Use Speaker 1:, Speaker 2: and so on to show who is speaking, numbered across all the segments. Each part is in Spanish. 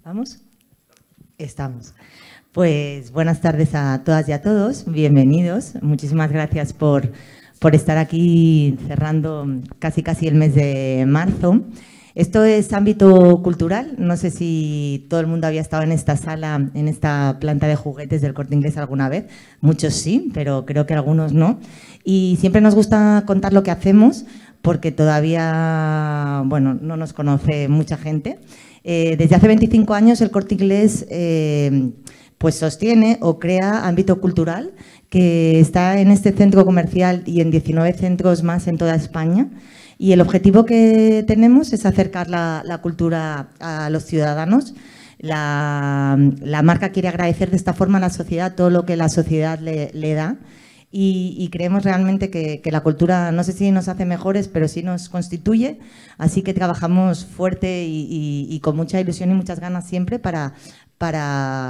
Speaker 1: ¿Vamos? Estamos. Pues buenas tardes a todas y a todos, bienvenidos. Muchísimas gracias por estar aquí cerrando casi el mes de marzo. Esto es ámbito cultural. No sé si todo el mundo había estado en esta sala, en esta planta de juguetes del Corte Inglés alguna vez. Muchos sí, pero creo que algunos no. Y siempre nos gusta contar lo que hacemos porque todavía, bueno, no nos conoce mucha gente. Desde hace 25 años el Corte Inglés pues sostiene o crea ámbito cultural que está en este centro comercial y en 19 centros más en toda España. Y el objetivo que tenemos es acercar la cultura a los ciudadanos. La marca quiere agradecer de esta forma a la sociedad todo lo que la sociedad le da. Y creemos realmente que la cultura, no sé si nos hace mejores, pero sí nos constituye. Así que trabajamos fuerte y con mucha ilusión y muchas ganas siempre para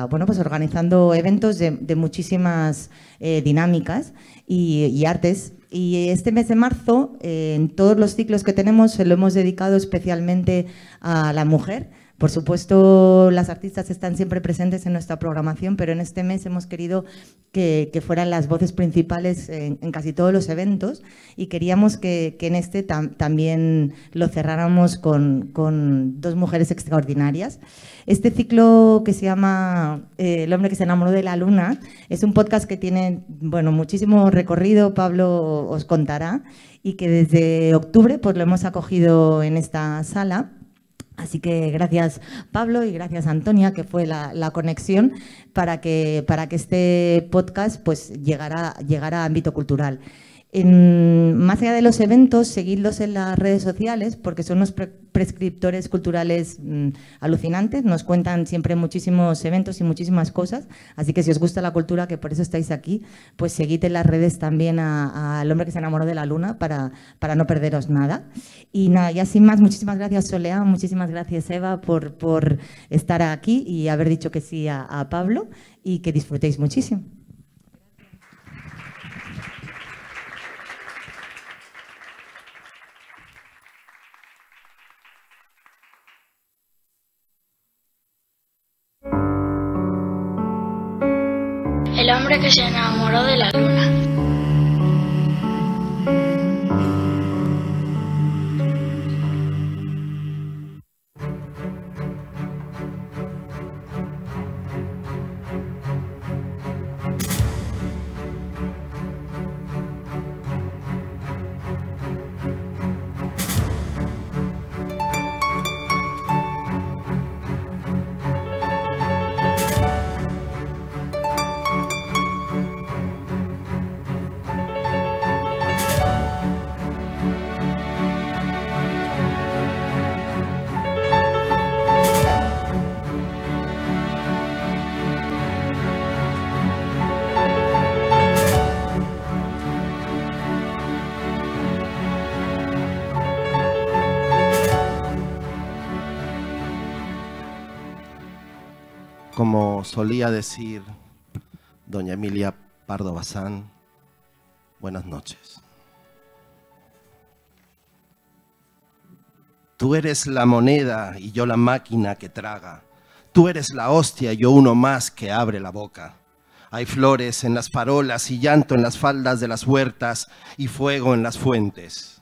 Speaker 1: bueno, pues organizando eventos de muchísimas dinámicas y artes. Y este mes de marzo, en todos los ciclos que tenemos, se lo hemos dedicado especialmente a la mujer. Por supuesto, las artistas están siempre presentes en nuestra programación, pero en este mes hemos querido que fueran las voces principales en casi todos los eventos y queríamos que en este también lo cerráramos con dos mujeres extraordinarias. Este ciclo que se llama El hombre que se enamoró de la luna es un podcast que tiene, bueno, muchísimo recorrido, Pablo os contará, y que desde octubre pues lo hemos acogido en esta sala. Así que gracias Pablo y gracias Antonia, que fue la conexión para que este podcast pues llegara a ámbito cultural. Más allá de los eventos, seguidlos en las redes sociales porque son unos prescriptores culturales alucinantes, nos cuentan siempre muchísimos eventos y muchísimas cosas, así que si os gusta la cultura, que por eso estáis aquí, pues seguid en las redes también al hombre que se enamoró de la luna para no perderos nada. Y nada, ya sin más, muchísimas gracias Solea, muchísimas gracias Eva por estar aquí y haber dicho que sí a Pablo y que disfrutéis muchísimo.
Speaker 2: El hombre que se enamoró de la luna.
Speaker 3: Como solía decir doña Emilia Pardo Bazán, buenas noches. Tú eres la moneda y yo la máquina que traga. Tú eres la hostia y yo uno más que abre la boca. Hay flores en las farolas y llanto en las faldas de las huertas y fuego en las fuentes.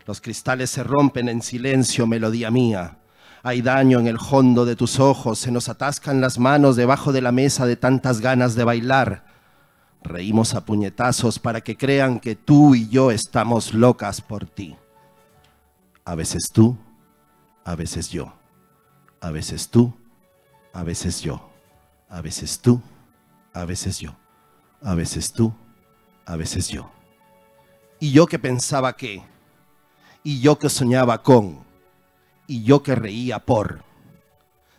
Speaker 3: Los cristales se rompen en silencio, melodía mía. Hay daño en el hondo de tus ojos, se nos atascan las manos debajo de la mesa de tantas ganas de bailar. Reímos a puñetazos para que crean que tú y yo estamos locas por ti. A veces tú, a veces yo. A veces tú, a veces yo. A veces tú, a veces yo. A veces tú, a veces yo. Y yo que pensaba que, y yo que soñaba con, y yo que reía por.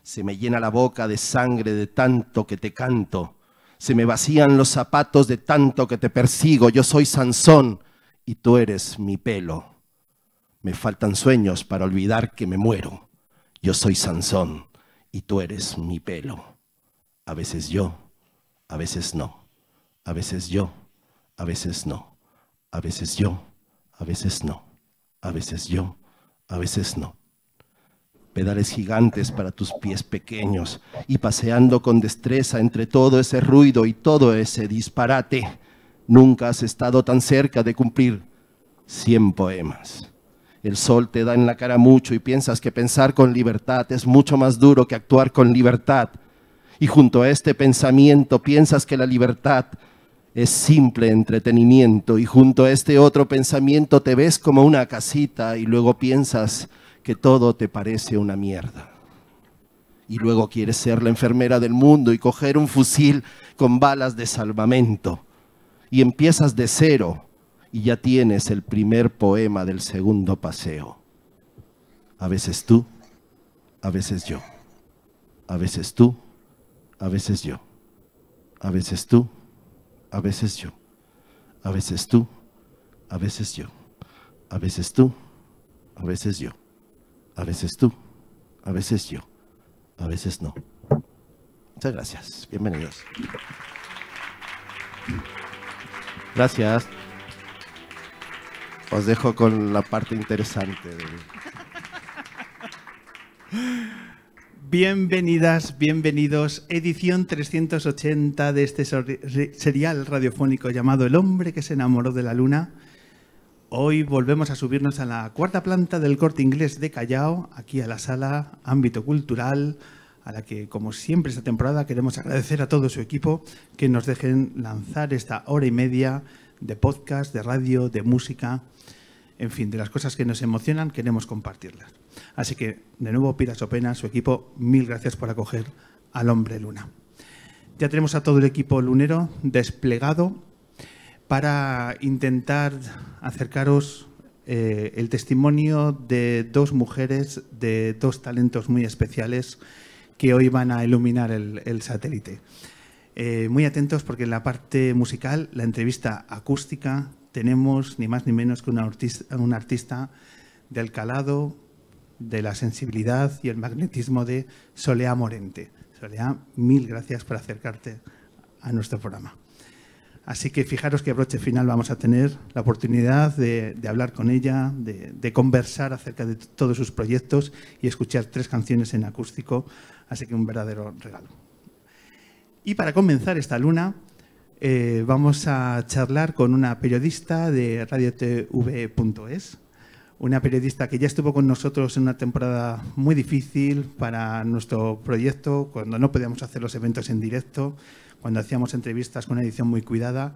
Speaker 3: Se me llena la boca de sangre de tanto que te canto. Se me vacían los zapatos de tanto que te persigo. Yo soy Sansón y tú eres mi pelo. Me faltan sueños para olvidar que me muero. Yo soy Sansón y tú eres mi pelo. A veces yo, a veces no. A veces yo, a veces no. A veces yo, a veces no. A veces yo, a veces no. pedales gigantes para tus pies pequeños, y paseando con destreza entre todo ese ruido y todo ese disparate, nunca has estado tan cerca de cumplir 100 poemas. El sol te da en la cara mucho y piensas que pensar con libertad es mucho más duro que actuar con libertad. Y junto a este pensamiento piensas que la libertad es simple entretenimiento, y junto a este otro pensamiento te ves como una casita y luego piensas que todo te parece una mierda. Y luego quieres ser la enfermera del mundo y coger un fusil con balas de salvamento. Y empiezas de cero y ya tienes el primer poema del segundo paseo. A veces tú, a veces yo. A veces tú, a veces yo. A veces tú, a veces yo. A veces tú, a veces yo. A veces tú, a veces yo. A veces tú, a veces yo, a veces no. Muchas gracias. Bienvenidos. Gracias. Os dejo con la parte interesante.
Speaker 4: Bienvenidas, bienvenidos. Edición 380 de este serial radiofónico llamado El hombre que se enamoró de la luna. Hoy volvemos a subirnos a la cuarta planta del Corte Inglés de Callao, aquí a la sala Ámbito Cultural, a la que, como siempre esta temporada, queremos agradecer a todo su equipo que nos dejen lanzar esta hora y media de podcast, de radio, de música, en fin, de las cosas que nos emocionan, queremos compartirlas. Así que, de nuevo, Piras Opena, su equipo, mil gracias por acoger al Hombre Luna. Ya tenemos a todo el equipo lunero desplegado para intentar acercaros el testimonio de dos mujeres, de dos talentos muy especiales que hoy van a iluminar el satélite. Muy atentos porque en la parte musical, la entrevista acústica, tenemos ni más ni menos que un artista del calado, de la sensibilidad y el magnetismo de Soleá Morente. Soleá, mil gracias por acercarte a nuestro programa. Así que fijaros que a broche final vamos a tener la oportunidad de hablar con ella, de conversar acerca de todos sus proyectos y escuchar 3 canciones en acústico, así que un verdadero regalo. Y para comenzar esta luna, vamos a charlar con una periodista de radiotv.es, una periodista que ya estuvo con nosotros en una temporada muy difícil para nuestro proyecto, cuando no podíamos hacer los eventos en directo, cuando hacíamos entrevistas con una edición muy cuidada.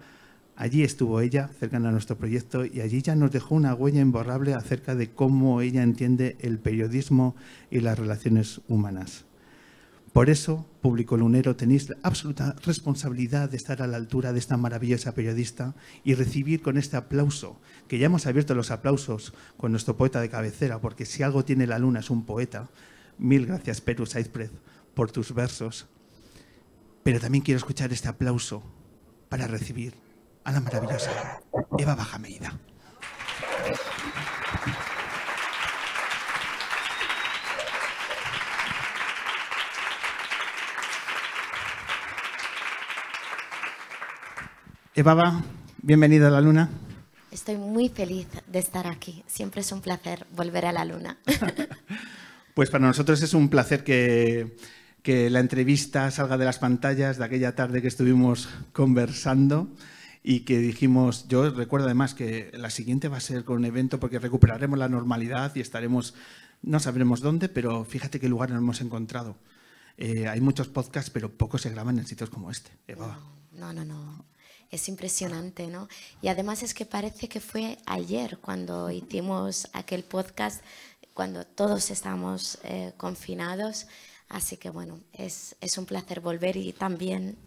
Speaker 4: Allí estuvo ella, cercana a nuestro proyecto, y allí ya nos dejó una huella imborrable acerca de cómo ella entiende el periodismo y las relaciones humanas. Por eso, público lunero, tenéis la absoluta responsabilidad de estar a la altura de esta maravillosa periodista y recibir con este aplauso, que ya hemos abierto los aplausos con nuestro poeta de cabecera, porque si algo tiene la luna es un poeta. Mil gracias, Peru Saizprez, por tus versos. Pero también quiero escuchar este aplauso para recibir a la maravillosa Eva Bajameida. Eva, bienvenida a la luna.
Speaker 5: Estoy muy feliz de estar aquí. Siempre es un placer volver a la luna.
Speaker 4: Pues para nosotros es un placer que la entrevista salga de las pantallas de aquella tarde que estuvimos conversando y que dijimos, yo recuerdo además que la siguiente va a ser con un evento porque recuperaremos la normalidad y estaremos, no sabremos dónde, pero fíjate qué lugar nos hemos encontrado. Hay muchos podcasts, pero pocos se graban en sitios como este. Eva.
Speaker 5: No. Es impresionante, ¿no? Y además es que parece que fue ayer cuando hicimos aquel podcast, cuando todos estábamos confinados. Así que, bueno, es un placer volver y también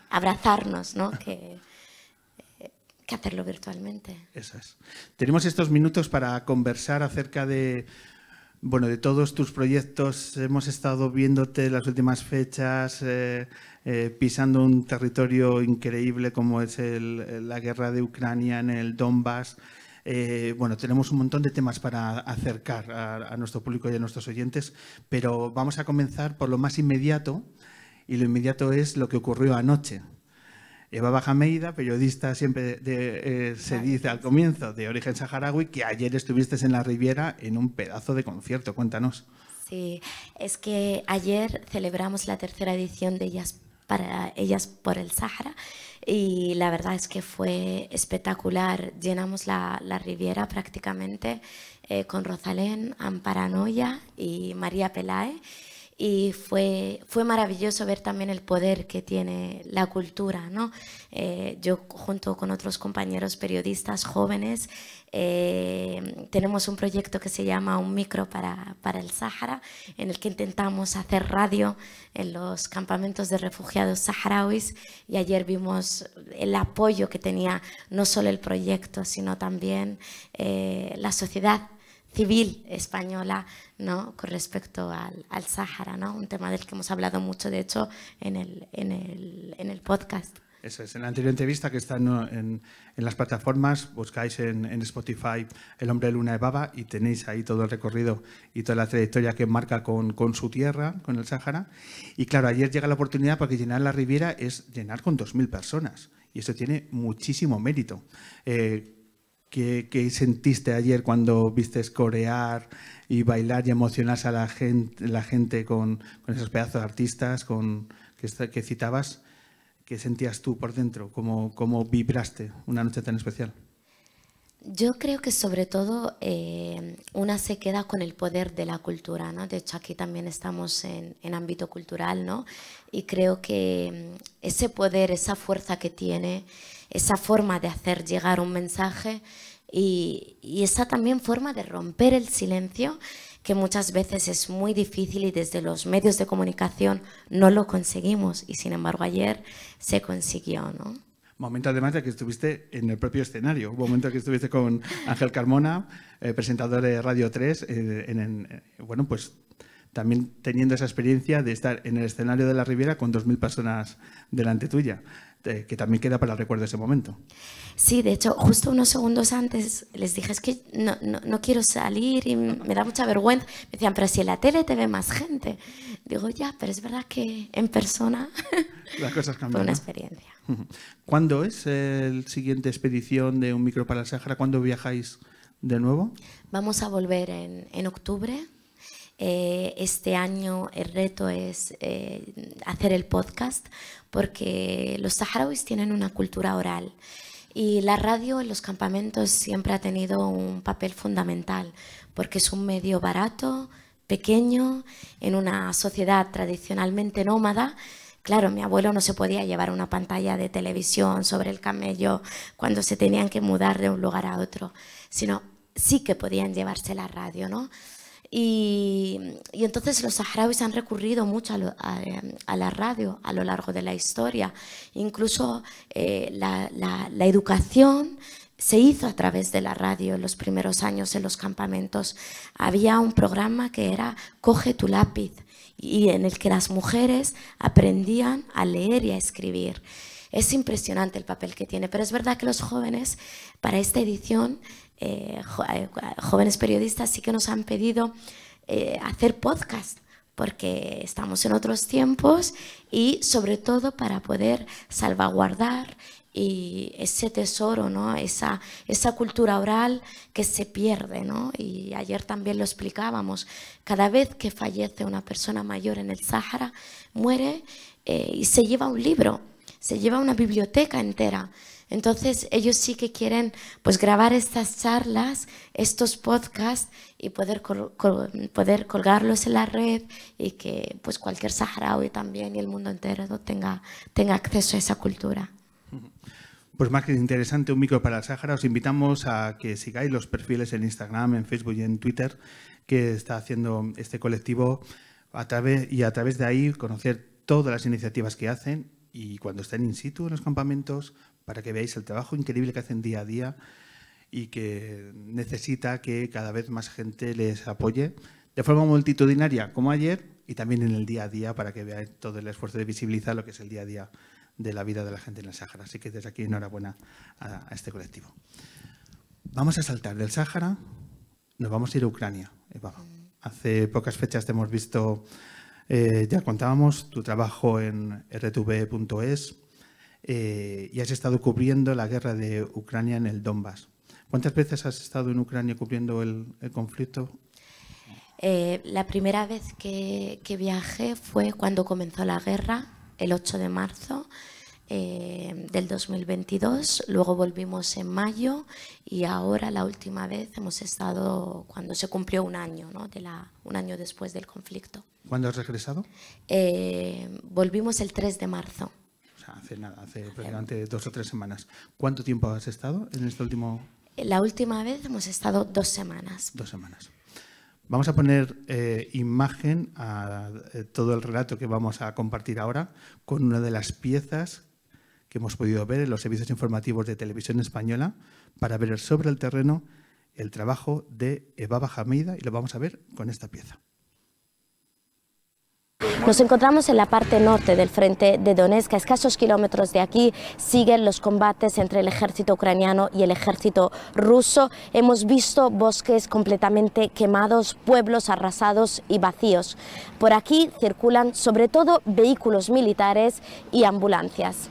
Speaker 5: abrazarnos, ¿no? Que hacerlo virtualmente.
Speaker 4: Eso es. Tenemos estos minutos para conversar acerca de todos tus proyectos. Hemos estado viéndote las últimas fechas, pisando un territorio increíble como es la guerra de Ucrania en el Donbass. Tenemos un montón de temas para acercar a nuestro público y a nuestros oyentes, pero vamos a comenzar por lo más inmediato, y lo inmediato es lo que ocurrió anoche. Eva Bajameida, periodista siempre se dice al comienzo, de origen saharaui, que ayer estuviste en la Riviera en un pedazo de concierto. Cuéntanos.
Speaker 5: Sí, es que ayer celebramos la tercera edición de Ellas por el Sáhara y la verdad es que fue espectacular. Llenamos la Riviera prácticamente con Rosalén, Amparanoia y María Pelae. Y fue maravilloso ver también el poder que tiene la cultura, ¿no? Yo junto con otros compañeros periodistas jóvenes tenemos un proyecto que se llama Un micro para el Sáhara, en el que intentamos hacer radio en los campamentos de refugiados saharauis, y ayer vimos el apoyo que tenía no solo el proyecto, sino también la sociedad civil española, ¿no? Con respecto al Sáhara, ¿no? Un tema del que hemos hablado mucho, de hecho, en el podcast.
Speaker 4: Eso es, en la anterior entrevista que está en las plataformas, buscáis en Spotify El hombre luna de Baba y tenéis ahí todo el recorrido y toda la trayectoria que marca con su tierra, con el Sáhara. Y claro, ayer llega la oportunidad, porque llenar la Riviera es llenar con 2.000 personas y eso tiene muchísimo mérito. ¿Qué sentiste ayer cuando vistes corear y bailar y emocionarse a la gente con esos pedazos de artistas que citabas? ¿Qué sentías tú por dentro? ¿Cómo vibraste una noche tan especial?
Speaker 5: Yo creo que sobre todo una se queda con el poder de la cultura, ¿no? De hecho, aquí también estamos en ámbito cultural, ¿no? Y creo que ese poder, esa fuerza que tiene, esa forma de hacer llegar un mensaje y esa también forma de romper el silencio, que muchas veces es muy difícil y desde los medios de comunicación no lo conseguimos, y sin embargo ayer se consiguió, ¿no?
Speaker 4: Momento además de que estuviste en el propio escenario. Hubo un momento que estuviste con Ángel Carmona, presentador de Radio 3, bueno, pues también teniendo esa experiencia de estar en el escenario de la Riviera con 2.000 personas delante tuya, que también queda para el recuerdo de ese momento.
Speaker 5: Sí, de hecho, justo unos segundos antes les dije, es que no quiero salir y me da mucha vergüenza. Me decían, pero si en la tele te ve más gente. Digo, ya, pero es verdad que en persona
Speaker 4: las cosas cambian,
Speaker 5: fue una
Speaker 4: ¿no?
Speaker 5: experiencia.
Speaker 4: ¿Cuándo es la siguiente expedición de Un micro para el Sáhara? ¿Cuándo viajáis de nuevo?
Speaker 5: Vamos a volver en octubre. Este año el reto es hacer el podcast, porque los saharauis tienen una cultura oral y la radio en los campamentos siempre ha tenido un papel fundamental, porque es un medio barato, pequeño, en una sociedad tradicionalmente nómada. Claro, mi abuelo no se podía llevar una pantalla de televisión sobre el camello cuando se tenían que mudar de un lugar a otro, sino sí que podían llevarse la radio, ¿no? Y entonces los saharauis han recurrido mucho a la radio a lo largo de la historia. Incluso la educación se hizo a través de la radio en los primeros años en los campamentos. Había un programa que era Coge tu lápiz, y en el que las mujeres aprendían a leer y a escribir. Es impresionante el papel que tiene, pero es verdad que los jóvenes, para esta edición, jóvenes periodistas sí que nos han pedido hacer podcast, porque estamos en otros tiempos y sobre todo para poder salvaguardar y ese tesoro, ¿no? Esa cultura oral que se pierde, ¿no? Y ayer también lo explicábamos, cada vez que fallece una persona mayor en el Sáhara, muere y se lleva un libro, se lleva una biblioteca entera. Entonces ellos sí que quieren pues grabar estas charlas, estos podcasts y poder colgarlos en la red, y que pues cualquier saharaui también y el mundo entero tenga acceso a esa cultura.
Speaker 4: Pues más que interesante, Un micro para el Sáhara. Os invitamos a que sigáis los perfiles en Instagram, en Facebook y en Twitter que está haciendo este colectivo, a través de ahí conocer todas las iniciativas que hacen, y cuando estén in situ en los campamentos, para que veáis el trabajo increíble que hacen día a día y que necesita que cada vez más gente les apoye de forma multitudinaria, como ayer, y también en el día a día, para que veáis todo el esfuerzo de visibilizar lo que es el día a día de la vida de la gente en el Sáhara. Así que desde aquí enhorabuena a este colectivo. Vamos a saltar del Sáhara, nos vamos a ir a Ucrania. Eva, hace pocas fechas te hemos visto, ya contábamos, tu trabajo en rtv.es. y has estado cubriendo la guerra de Ucrania en el Donbass. ¿Cuántas veces has estado en Ucrania cubriendo el conflicto?
Speaker 5: La primera vez que viajé fue cuando comenzó la guerra, el 8 de marzo del 2022. Luego volvimos en mayo y ahora la última vez hemos estado cuando se cumplió un año, ¿no? Un año después del conflicto.
Speaker 4: ¿Cuándo has regresado?
Speaker 5: Volvimos el 3 de marzo.
Speaker 4: O sea, hace prácticamente 2 o 3 semanas. ¿Cuánto tiempo has estado en este último...?
Speaker 5: La última vez hemos estado 2 semanas.
Speaker 4: 2 semanas. Vamos a poner imagen a todo el relato que vamos a compartir ahora con una de las piezas que hemos podido ver en los servicios informativos de Televisión Española para ver sobre el terreno el trabajo de Evaba Hamida, y lo vamos a ver con esta pieza.
Speaker 6: Nos encontramos en la parte norte del frente de Donetsk. A escasos kilómetros de aquí siguen los combates entre el ejército ucraniano y el ejército ruso. Hemos visto bosques completamente quemados, pueblos arrasados y vacíos. Por aquí circulan sobre todo vehículos militares y ambulancias.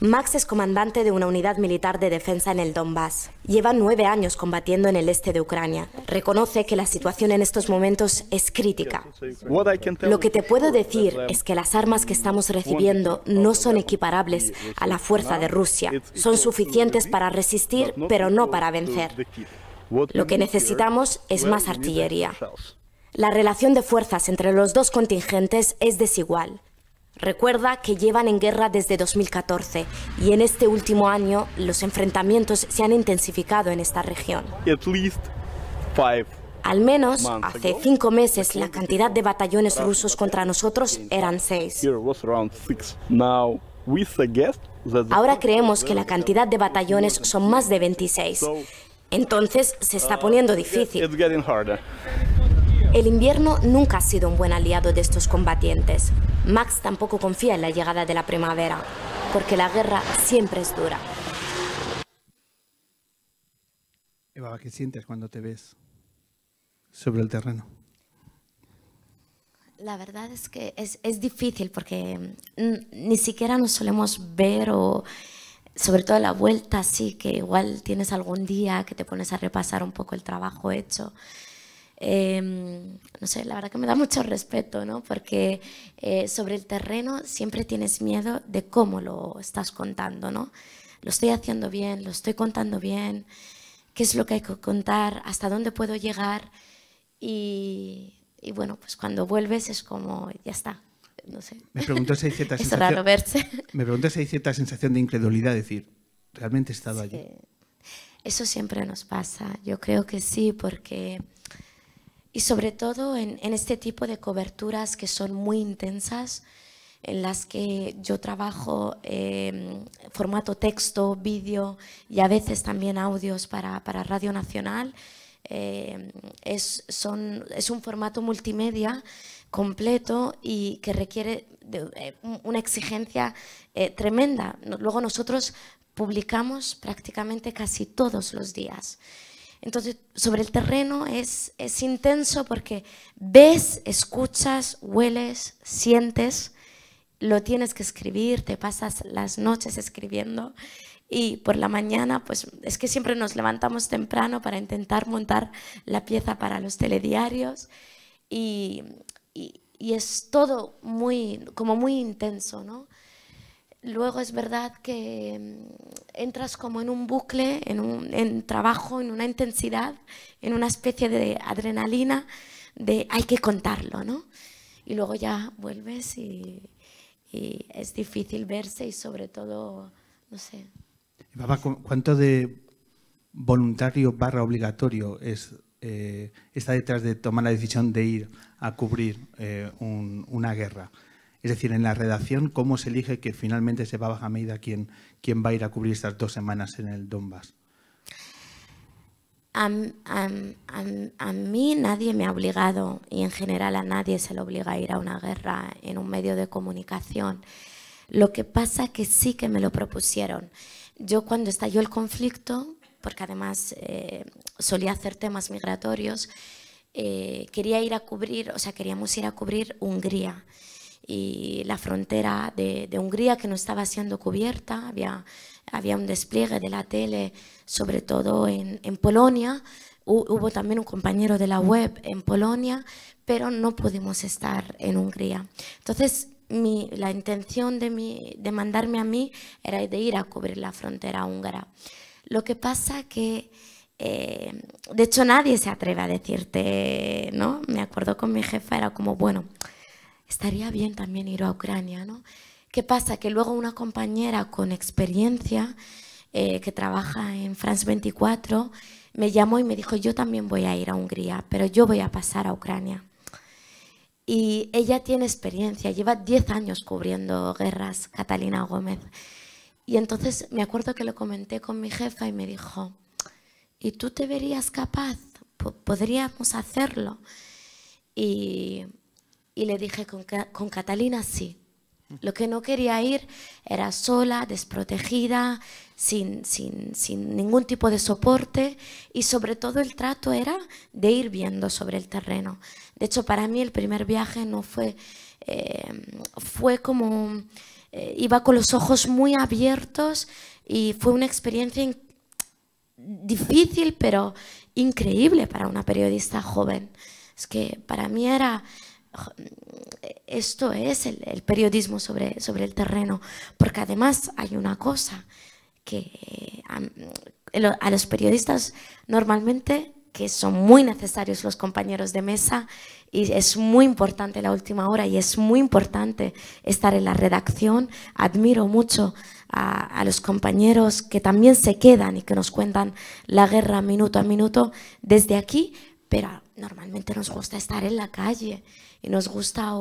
Speaker 6: Max es comandante de una unidad militar de defensa en el Donbass. Lleva 9 años combatiendo en el este de Ucrania. Reconoce que la situación en estos momentos es crítica. Lo que te puedo decir es que las armas que estamos recibiendo no son equiparables a la fuerza de Rusia. Son suficientes para resistir, pero no para vencer. Lo que necesitamos es más artillería. La relación de fuerzas entre los dos contingentes es desigual. Recuerda que llevan en guerra desde 2014 y en este último año los enfrentamientos se han intensificado en esta región. Al menos hace 5 meses la cantidad de batallones rusos contra nosotros eran 6. Ahora creemos que la cantidad de batallones son más de 26. Entonces se está poniendo difícil. El invierno nunca ha sido un buen aliado de estos combatientes. Max tampoco confía en la llegada de la primavera, porque la guerra siempre es dura.
Speaker 4: Eva, ¿qué sientes cuando te ves sobre el terreno?
Speaker 5: La verdad es que es difícil porque ni siquiera nos solemos ver, o sobre todo a la vuelta sí que igual tienes algún día que te pones a repasar un poco el trabajo hecho. No sé, la verdad que me da mucho respeto, ¿no? Porque sobre el terreno siempre tienes miedo de cómo lo estás contando, ¿no? Lo estoy haciendo bien, lo estoy contando bien, qué es lo que hay que contar, hasta dónde puedo llegar y bueno, pues cuando vuelves es como, ya está, no sé.
Speaker 4: Me pregunto si hay cierta
Speaker 5: es raro verse.
Speaker 4: Me pregunto si hay cierta sensación de incredulidad, decir, ¿realmente he estado allí?
Speaker 5: Eso siempre nos pasa, yo creo que sí, porque... Y sobre todo en este tipo de coberturas que son muy intensas, en las que yo trabajo formato texto, vídeo y a veces también audios para Radio Nacional. Es un formato multimedia completo y que requiere de una exigencia tremenda. Luego nosotros publicamos prácticamente casi todos los días. Entonces, sobre el terreno es intenso porque ves, escuchas, hueles, sientes, lo tienes que escribir, te pasas las noches escribiendo y por la mañana, pues es que siempre nos levantamos temprano para intentar montar la pieza para los telediarios y es todo como muy intenso, ¿no? Luego es verdad que entras como en un bucle, en trabajo, en una intensidad, en una especie de adrenalina de hay que contarlo, ¿no? Y luego ya vuelves y es difícil verse y sobre todo, no sé.
Speaker 4: ¿Cuánto de voluntario / obligatorio está detrás de tomar la decisión de ir a cubrir una guerra? Es decir, en la redacción, ¿cómo se elige que finalmente se Evaba Hamida quien va a ir a cubrir estas 2 semanas en el Donbass?
Speaker 5: A mí nadie me ha obligado y en general a nadie se le obliga a ir a una guerra en un medio de comunicación. Lo que pasa es que sí que me lo propusieron. Yo cuando estalló el conflicto, porque además solía hacer temas migratorios, queríamos ir a cubrir Hungría. y la frontera de Hungría que no estaba siendo cubierta. Había un despliegue de la tele, sobre todo en Polonia. Hubo también un compañero de la web en Polonia, pero no pudimos estar en Hungría. Entonces, la intención de mandarme a mí era de ir a cubrir la frontera húngara. Lo que pasa que, de hecho, nadie se atreve a decirte, ¿no? Me acuerdo con mi jefa, era como, bueno, estaría bien también ir a Ucrania, ¿no? ¿Qué pasa? Que luego una compañera con experiencia que trabaja en France 24 me llamó y me dijo, yo también voy a ir a Hungría, pero yo voy a pasar a Ucrania. Y ella tiene experiencia, lleva 10 años cubriendo guerras, Catalina Gómez. Y entonces me acuerdo que lo comenté con mi jefa y me dijo, ¿y tú te verías capaz? ¿Podríamos hacerlo? Y le dije, con Catalina sí. Lo que no quería ir era sola, desprotegida, sin ningún tipo de soporte, y sobre todo el trato era de ir viendo sobre el terreno. De hecho, para mí el primer viaje no fue como, iba con los ojos muy abiertos y fue una experiencia difícil pero increíble para una periodista joven. Es que para mí era... Esto es el periodismo sobre el terreno, porque además hay una cosa que a los periodistas normalmente, que son muy necesarios los compañeros de mesa, y es muy importante la última hora y es muy importante estar en la redacción. Admiro mucho a los compañeros que también se quedan y que nos cuentan la guerra minuto a minuto desde aquí, pero normalmente nos gusta estar en la calle y nos gusta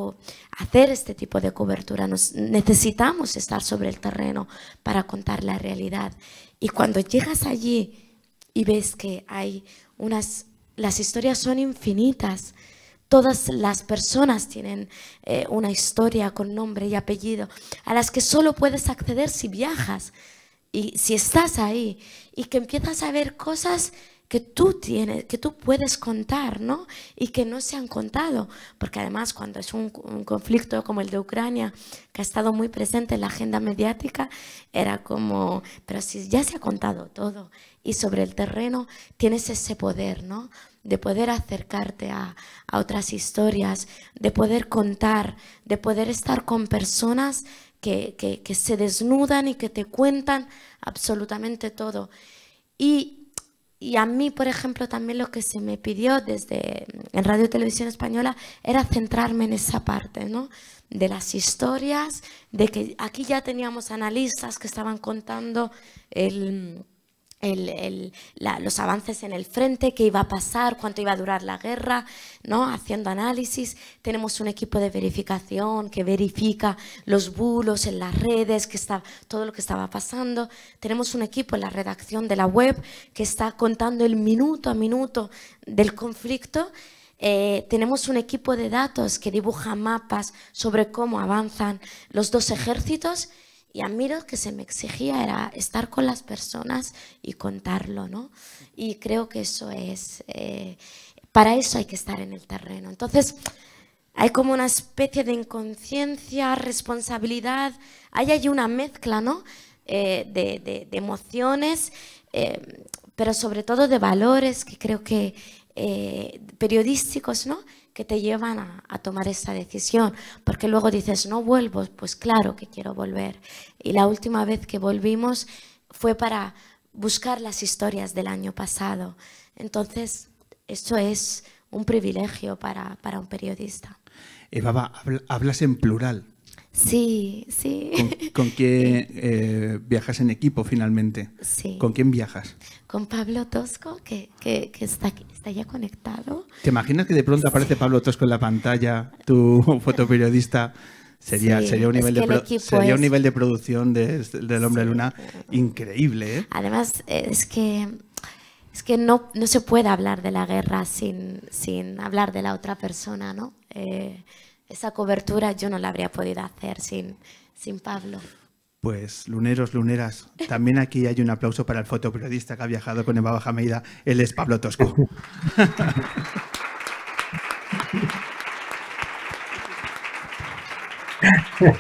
Speaker 5: hacer este tipo de cobertura. Necesitamos estar sobre el terreno para contar la realidad. Y cuando llegas allí y ves que hay las historias son infinitas, todas las personas tienen una historia con nombre y apellido, a las que solo puedes acceder si viajas y si estás ahí, y que empiezas a ver cosas que tú puedes contar, ¿no? Y que no se han contado, porque además cuando es un conflicto como el de Ucrania, que ha estado muy presente en la agenda mediática, era como, pero si ya se ha contado todo, y sobre el terreno tienes ese poder, ¿no? De poder acercarte a otras historias, de poder contar, de poder estar con personas que se desnudan y que te cuentan absolutamente todo. Y a mí, por ejemplo, también lo que se me pidió en Radio y Televisión Española era centrarme en esa parte, ¿no? De las historias, de que aquí ya teníamos analistas que estaban contando los avances en el frente, qué iba a pasar, cuánto iba a durar la guerra, ¿no? Haciendo análisis. Tenemos un equipo de verificación que verifica los bulos en las redes, todo lo que estaba pasando. Tenemos un equipo en la redacción de la web que está contando el minuto a minuto del conflicto. Tenemos un equipo de datos que dibuja mapas sobre cómo avanzan los dos ejércitos. Y a mí lo que se me exigía era estar con las personas y contarlo, ¿no? Y creo que eso es, para eso hay que estar en el terreno. Entonces, hay como una especie de inconsciencia, responsabilidad, hay allí una mezcla, ¿no? De emociones, pero sobre todo de valores que creo que periodísticos, ¿no? Que te llevan a tomar esa decisión, porque luego dices, no vuelvo, pues claro que quiero volver. Y la última vez que volvimos fue para buscar las historias del año pasado. Entonces, esto es un privilegio para un periodista.
Speaker 4: Eva, hablas en plural.
Speaker 5: Sí, sí.
Speaker 4: ¿Con quién viajas en equipo finalmente?
Speaker 5: Sí.
Speaker 4: ¿Con quién viajas?
Speaker 5: Con Pablo Tosco, que está ya conectado.
Speaker 4: ¿Te imaginas que de pronto aparece Pablo Tosco en la pantalla, tu fotoperiodista? Sería un nivel de producción del Hombre Luna increíble, ¿eh?
Speaker 5: Además, es que no se puede hablar de la guerra sin hablar de la otra persona, ¿no? Esa cobertura yo no la habría podido hacer sin Pablo.
Speaker 4: Pues luneros, luneras, también aquí hay un aplauso para el fotoperiodista que ha viajado con Eva Bajameida. Él es Pablo Tosco.
Speaker 5: Bueno,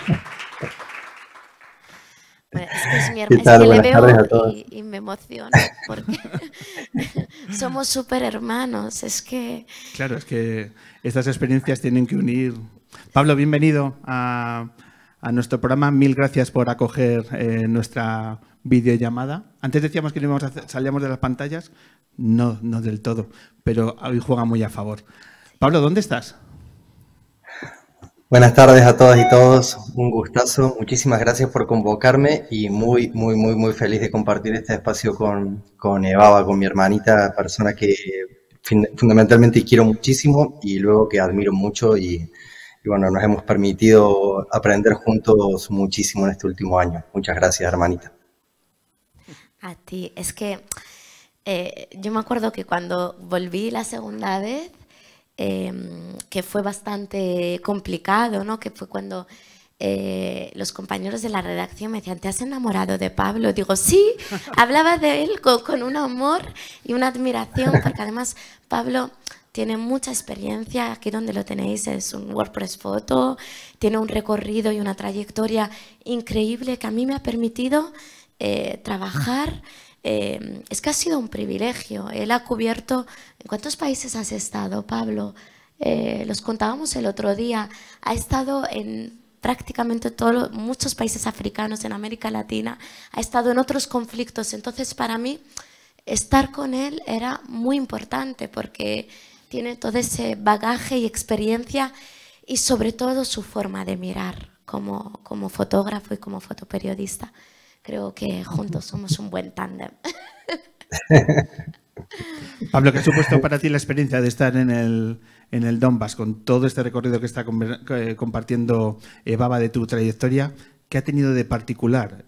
Speaker 5: es que,
Speaker 7: ¿Qué tal?
Speaker 5: le
Speaker 7: Buenas tardes a
Speaker 5: veo
Speaker 7: todos.
Speaker 5: y me emociono porque somos súper hermanos. Es que
Speaker 4: Claro, es que estas experiencias tienen que unir. Pablo, bienvenido a nuestro programa. Mil gracias por acoger nuestra videollamada. Antes decíamos que salíamos de las pantallas. No del todo, pero hoy juega muy a favor. Pablo, ¿dónde estás?
Speaker 7: Buenas tardes a todas y todos. Un gustazo. Muchísimas gracias por convocarme y muy feliz de compartir este espacio con Evaba, con mi hermanita, persona que fundamentalmente quiero muchísimo y luego que admiro mucho y bueno, nos hemos permitido aprender juntos muchísimo en este último año. Muchas gracias, hermanita.
Speaker 5: a ti, es que yo me acuerdo que cuando volví la segunda vez, que fue bastante complicado, ¿no? Que fue cuando los compañeros de la redacción me decían, ¿te has enamorado de Pablo? Digo, sí, hablaba de él con un amor y una admiración, porque además Pablo tiene mucha experiencia. Aquí donde lo tenéis es un WordPress Photo, tiene un recorrido y una trayectoria increíble que a mí me ha permitido trabajar. Es que ha sido un privilegio. Él ha cubierto... ¿En cuántos países has estado, Pablo? Los contábamos el otro día. Ha estado en prácticamente muchos países africanos, en América Latina. Ha estado en otros conflictos. Entonces, para mí, estar con él era muy importante porque tiene todo ese bagaje y experiencia y, sobre todo, su forma de mirar como fotógrafo y como fotoperiodista. Creo que juntos somos un buen tándem.
Speaker 4: Pablo, ¿qué ha supuesto para ti la experiencia de estar en el Donbass con todo este recorrido que está compartiendo Evaba de tu trayectoria? ¿Qué ha tenido de particular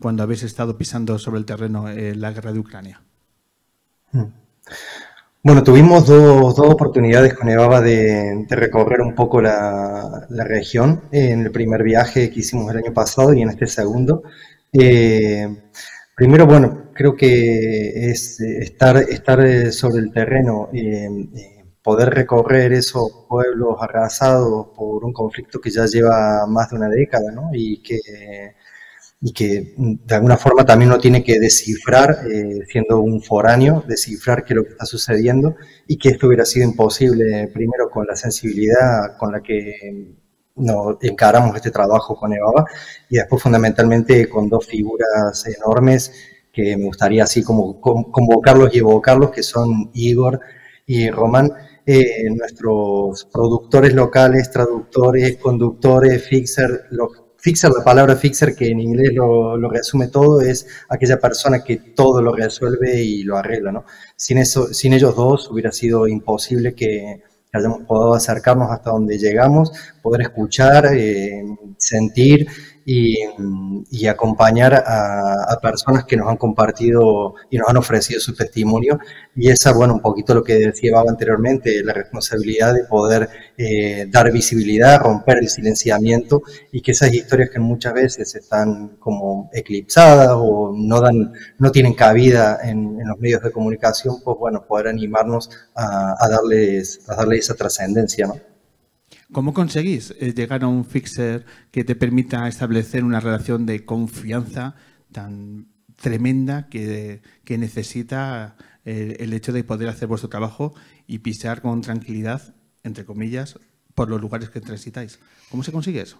Speaker 4: cuando habéis estado pisando sobre el terreno la guerra de Ucrania?
Speaker 7: Bueno, tuvimos dos oportunidades con Evaba de recorrer un poco la región en el primer viaje que hicimos el año pasado y en este segundo. Primero, bueno, creo que es estar sobre el terreno, poder recorrer esos pueblos arrasados por un conflicto que ya lleva más de una década, ¿no? Y que de alguna forma también uno tiene que descifrar, siendo un foráneo, descifrar qué es lo que está sucediendo y que esto hubiera sido imposible, primero con la sensibilidad con la que nos encaramos este trabajo con Evaba y después fundamentalmente con dos figuras enormes que me gustaría así como convocarlos y evocarlos, que son Igor y Román, nuestros productores locales, traductores, conductores, fixer. La palabra fixer, que en inglés lo resume todo, es aquella persona que todo lo resuelve y lo arregla, ¿no? Sin ellos dos hubiera sido imposible que hayamos podido acercarnos hasta donde llegamos, poder escuchar, sentir y acompañar a personas que nos han compartido y nos han ofrecido su testimonio. Y esa, bueno, un poquito lo que decía Baba anteriormente, la responsabilidad de poder dar visibilidad, romper el silenciamiento y que esas historias que muchas veces están como eclipsadas o no tienen cabida en los medios de comunicación, pues bueno, poder animarnos a darle esa trascendencia, ¿no?
Speaker 4: ¿Cómo conseguís llegar a un fixer que te permita establecer una relación de confianza tan tremenda que necesita el hecho de poder hacer vuestro trabajo y pisar con tranquilidad, entre comillas, por los lugares que transitáis? ¿Cómo se consigue eso?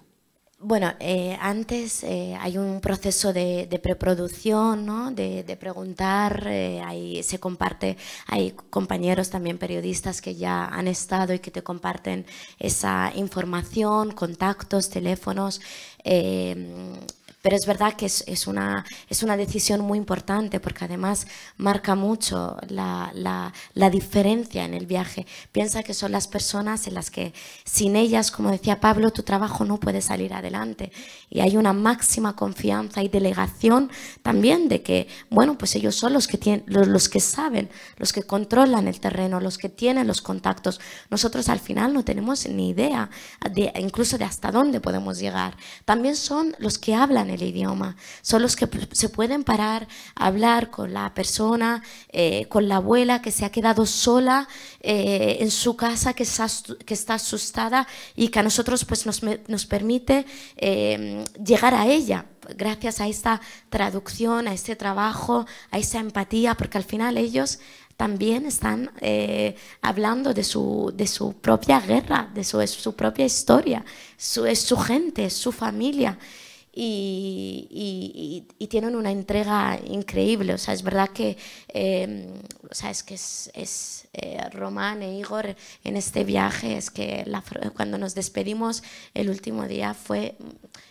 Speaker 5: Bueno, antes hay un proceso de preproducción, ¿no? De preguntar, ahí se comparte, hay compañeros también periodistas que ya han estado y que te comparten esa información, contactos, teléfonos. Pero es verdad que es una decisión muy importante porque además marca mucho la diferencia en el viaje. Piensa que son las personas en las que sin ellas, como decía Pablo, tu trabajo no puede salir adelante. Y hay una máxima confianza y delegación también de que, bueno, pues ellos son los que saben, los que controlan el terreno, los que tienen los contactos. Nosotros al final no tenemos ni idea incluso de hasta dónde podemos llegar. También son los que hablan el idioma, son los que se pueden parar a hablar con la persona, con la abuela que se ha quedado sola en su casa, que está asustada, y que a nosotros pues nos permite llegar a ella gracias a esta traducción, a este trabajo, a esa empatía, porque al final ellos también están hablando de su propia guerra, de su propia historia, es su gente, es su familia, y tienen una entrega increíble. O sea, es verdad que, o sea, es Román e Igor en este viaje, es que cuando nos despedimos el último día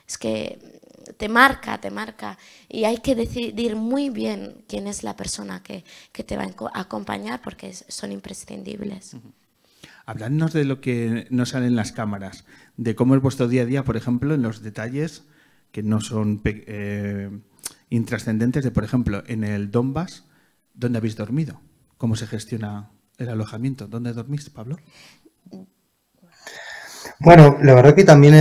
Speaker 5: es que te marca, y hay que decidir muy bien quién es la persona que te va a acompañar, porque son imprescindibles.
Speaker 4: Habladnos de lo que no sale en las cámaras, de cómo es vuestro día a día, por ejemplo, en los detalles que no son intrascendentes, de, por ejemplo, en el Donbass, ¿dónde habéis dormido? ¿Cómo se gestiona el alojamiento? ¿Dónde dormís, Pablo?
Speaker 7: Bueno, la verdad que también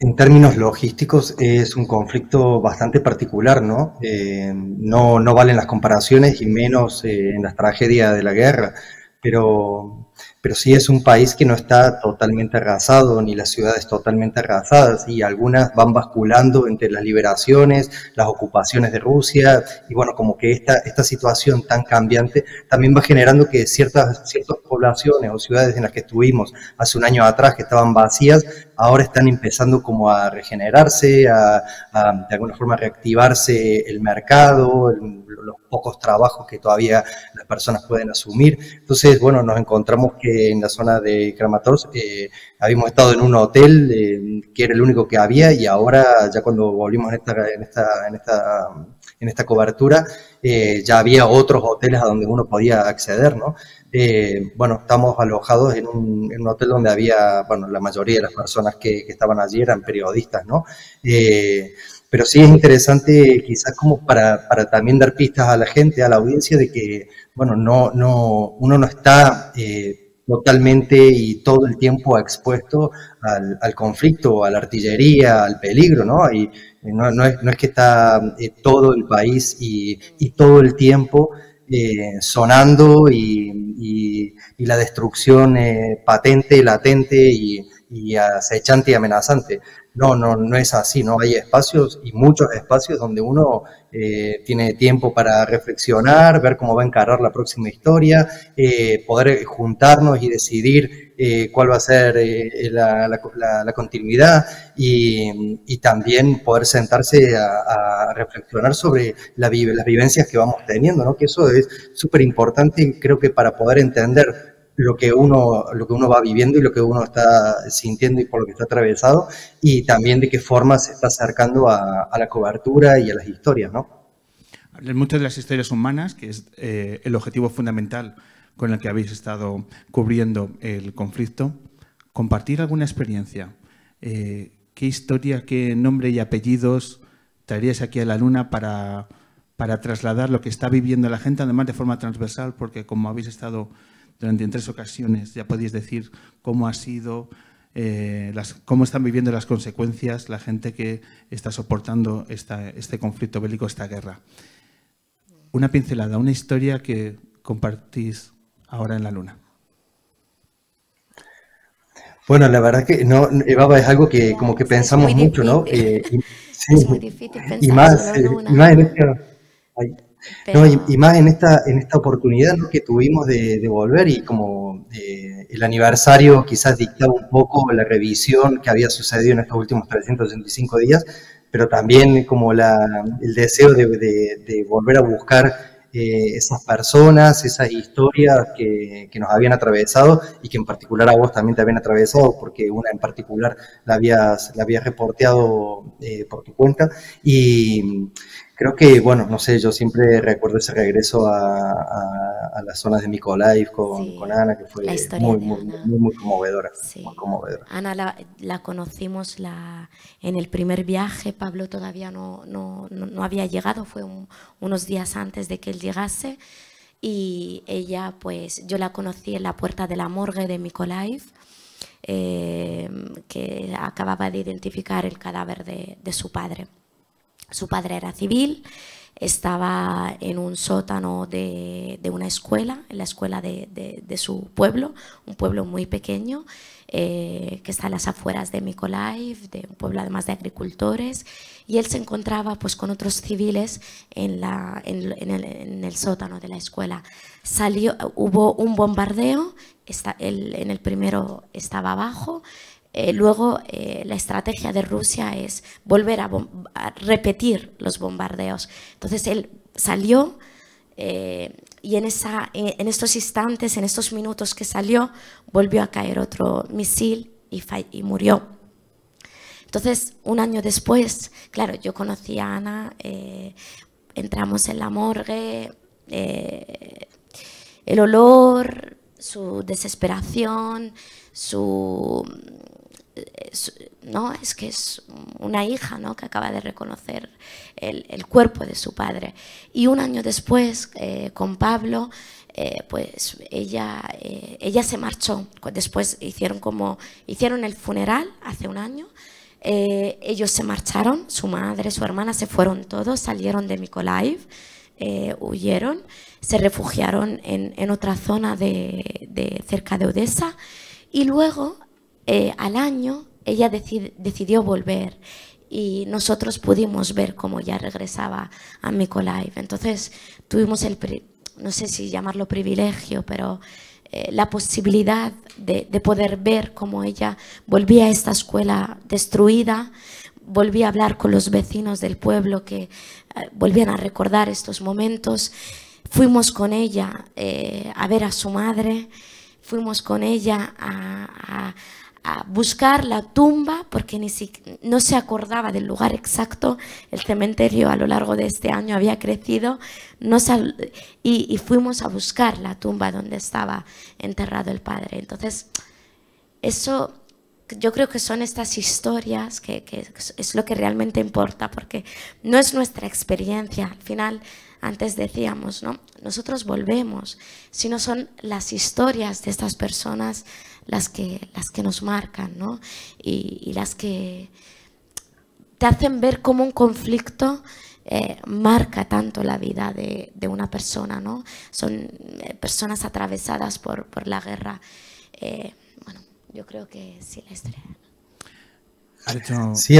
Speaker 7: en términos logísticos es un conflicto bastante particular, ¿no? No valen las comparaciones y menos en las tragedias de la guerra, pero sí es un país que no está totalmente arrasado, ni las ciudades totalmente arrasadas, y algunas van basculando entre las liberaciones, las ocupaciones de Rusia, y bueno, como que esta situación tan cambiante también va generando que ciertas poblaciones o ciudades en las que estuvimos hace un año atrás, que estaban vacías, ahora están empezando como a regenerarse, a de alguna forma reactivarse el mercado, los pocos trabajos que todavía las personas pueden asumir. Entonces, bueno, nos encontramos que en la zona de Kramatorsk habíamos estado en un hotel que era el único que había, y ahora ya cuando volvimos en esta cobertura ya había otros hoteles a donde uno podía acceder, ¿no? Bueno, estamos alojados en un hotel donde había, bueno, la mayoría de las personas que estaban allí eran periodistas, ¿no? Pero sí es interesante quizás como para también dar pistas a la gente, a la audiencia, de que, bueno, uno no está totalmente y todo el tiempo expuesto al conflicto, a la artillería, al peligro, ¿no? Y no es que está todo el país y todo el tiempo sonando y la destrucción patente, latente y acechante y amenazante. No es así, ¿no? Hay espacios, y muchos espacios, donde uno tiene tiempo para reflexionar, ver cómo va a encarar la próxima historia, poder juntarnos y decidir cuál va a ser la continuidad, y también poder sentarse a reflexionar sobre las vivencias que vamos teniendo, ¿no? Que eso es súper importante, creo que para poder entender lo que uno va viviendo y lo que uno está sintiendo y por lo que está atravesado, y también de qué forma se está acercando a la cobertura y a las historias, ¿no?
Speaker 4: Hablas mucho de las historias humanas, que es el objetivo fundamental con el que habéis estado cubriendo el conflicto. Compartir alguna experiencia. ¿Qué historia, qué nombre y apellidos traerías aquí a la Luna para trasladar lo que está viviendo la gente, además de forma transversal, porque como habéis estado durante 3 ocasiones, ya podéis decir cómo ha sido, cómo están viviendo las consecuencias la gente que está soportando este conflicto bélico, esta guerra? Una pincelada, una historia que compartís ahora en la Luna.
Speaker 7: Bueno, la verdad que no, Eva, es algo que como que pensamos mucho, ¿no? Sí,
Speaker 5: es muy difícil pensar
Speaker 7: y más,
Speaker 5: solo en
Speaker 7: y más en esta oportunidad, ¿no?, que tuvimos de volver, y como el aniversario quizás dictaba un poco la revisión que había sucedido en estos últimos 365 días, pero también como el deseo de volver a buscar esas personas, esas historias que nos habían atravesado, y que en particular a vos también te habían atravesado, porque una en particular la habías reporteado por tu cuenta. Y creo que, bueno, no sé, yo siempre recuerdo ese regreso a las zonas de Mykolaiv con Ana, que fue muy conmovedora.
Speaker 5: Sí.
Speaker 7: Muy conmovedora.
Speaker 5: Ana la conocimos en el primer viaje. Pablo todavía no había llegado, fue unos días antes de que él llegase, y ella, pues yo la conocí en la puerta de la morgue de Mykolaiv. que acababa de identificar el cadáver de su padre. Su padre era civil, estaba en un sótano de una escuela, en la escuela de su pueblo, un pueblo muy pequeño, que está a las afueras de Mykolaiv, de un pueblo además de agricultores, y él se encontraba pues con otros civiles en el sótano de la escuela. Hubo un bombardeo, en el primero estaba abajo. Luego la estrategia de Rusia es volver a repetir los bombardeos. Entonces él salió y en estos instantes, en estos minutos que salió, volvió a caer otro misil y murió. Entonces, un año después, claro, yo conocí a Ana, entramos en la morgue, el olor, su desesperación, no, es que es una hija, ¿no?, que acaba de reconocer el cuerpo de su padre. Y un año después, con Pablo, pues ella se marchó. Después hicieron el funeral hace un año. Ellos se marcharon, su madre, su hermana, se fueron todos, salieron de Mykolaiv, huyeron, se refugiaron en otra zona cerca de Odessa, y luego al año ella decidió volver y nosotros pudimos ver cómo ella regresaba a Mykolaiv. Entonces tuvimos no sé si llamarlo privilegio, pero la posibilidad de poder ver cómo ella volvía a esta escuela destruida, volvía a hablar con los vecinos del pueblo que volvían a recordar estos momentos. Fuimos con ella a ver a su madre, fuimos con ella a buscar la tumba, porque no se acordaba del lugar exacto. El cementerio a lo largo de este año había crecido, y fuimos a buscar la tumba donde estaba enterrado el padre. Entonces, eso, yo creo que son estas historias que es lo que realmente importa, porque no es nuestra experiencia. Al final, antes decíamos, ¿no?, nosotros volvemos, sino son las historias de estas personas las que nos marcan, ¿no?, y las que te hacen ver cómo un conflicto marca tanto la vida de una persona, ¿no? Son personas atravesadas por la guerra. Bueno, yo creo que sí, la historia.
Speaker 7: Sí,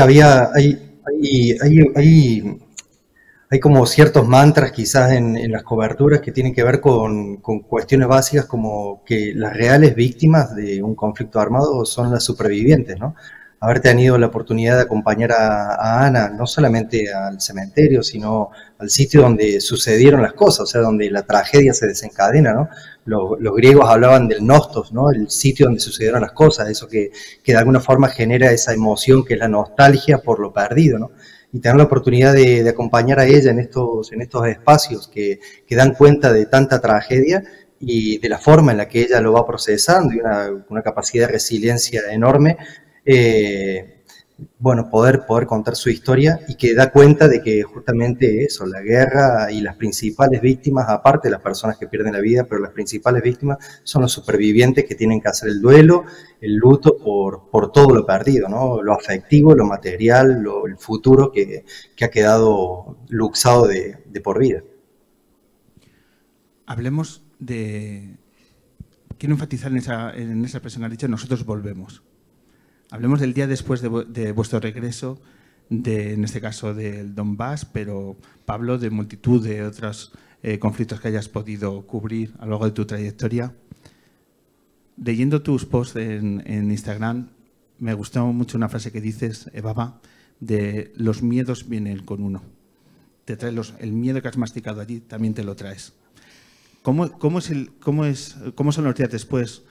Speaker 7: hay como ciertos mantras quizás en las coberturas que tienen que ver con cuestiones básicas, como que las reales víctimas de un conflicto armado son las supervivientes, ¿no? Haber tenido la oportunidad de acompañar a Ana, no solamente al cementerio, sino al sitio donde sucedieron las cosas, o sea, donde la tragedia se desencadena, ¿no? Los griegos hablaban del nostos, ¿no?, el sitio donde sucedieron las cosas, eso que de alguna forma genera esa emoción que es la nostalgia por lo perdido, ¿no? Y tener la oportunidad de acompañar a ella en estos espacios que dan cuenta de tanta tragedia y de la forma en la que ella lo va procesando, y una capacidad de resiliencia enorme, bueno, poder contar su historia, y que da cuenta de que justamente eso, la guerra, y las principales víctimas, aparte de las personas que pierden la vida, pero las principales víctimas son los supervivientes, que tienen que hacer el duelo, el luto por todo lo perdido, ¿no?, lo afectivo, lo material, el futuro que ha quedado luxado de por vida.
Speaker 4: Hablemos quiero enfatizar en esa expresión que has dicho, nosotros volvemos. Hablemos del día después de vuestro regreso, en este caso del Donbass, pero Pablo, de multitud de otros conflictos que hayas podido cubrir a lo largo de tu trayectoria. Leyendo tus posts en Instagram, me gustó mucho una frase que dices, Baba, de los miedos vienen con uno. Te trae el miedo que has masticado allí, también te lo traes. ¿Cómo son los días después?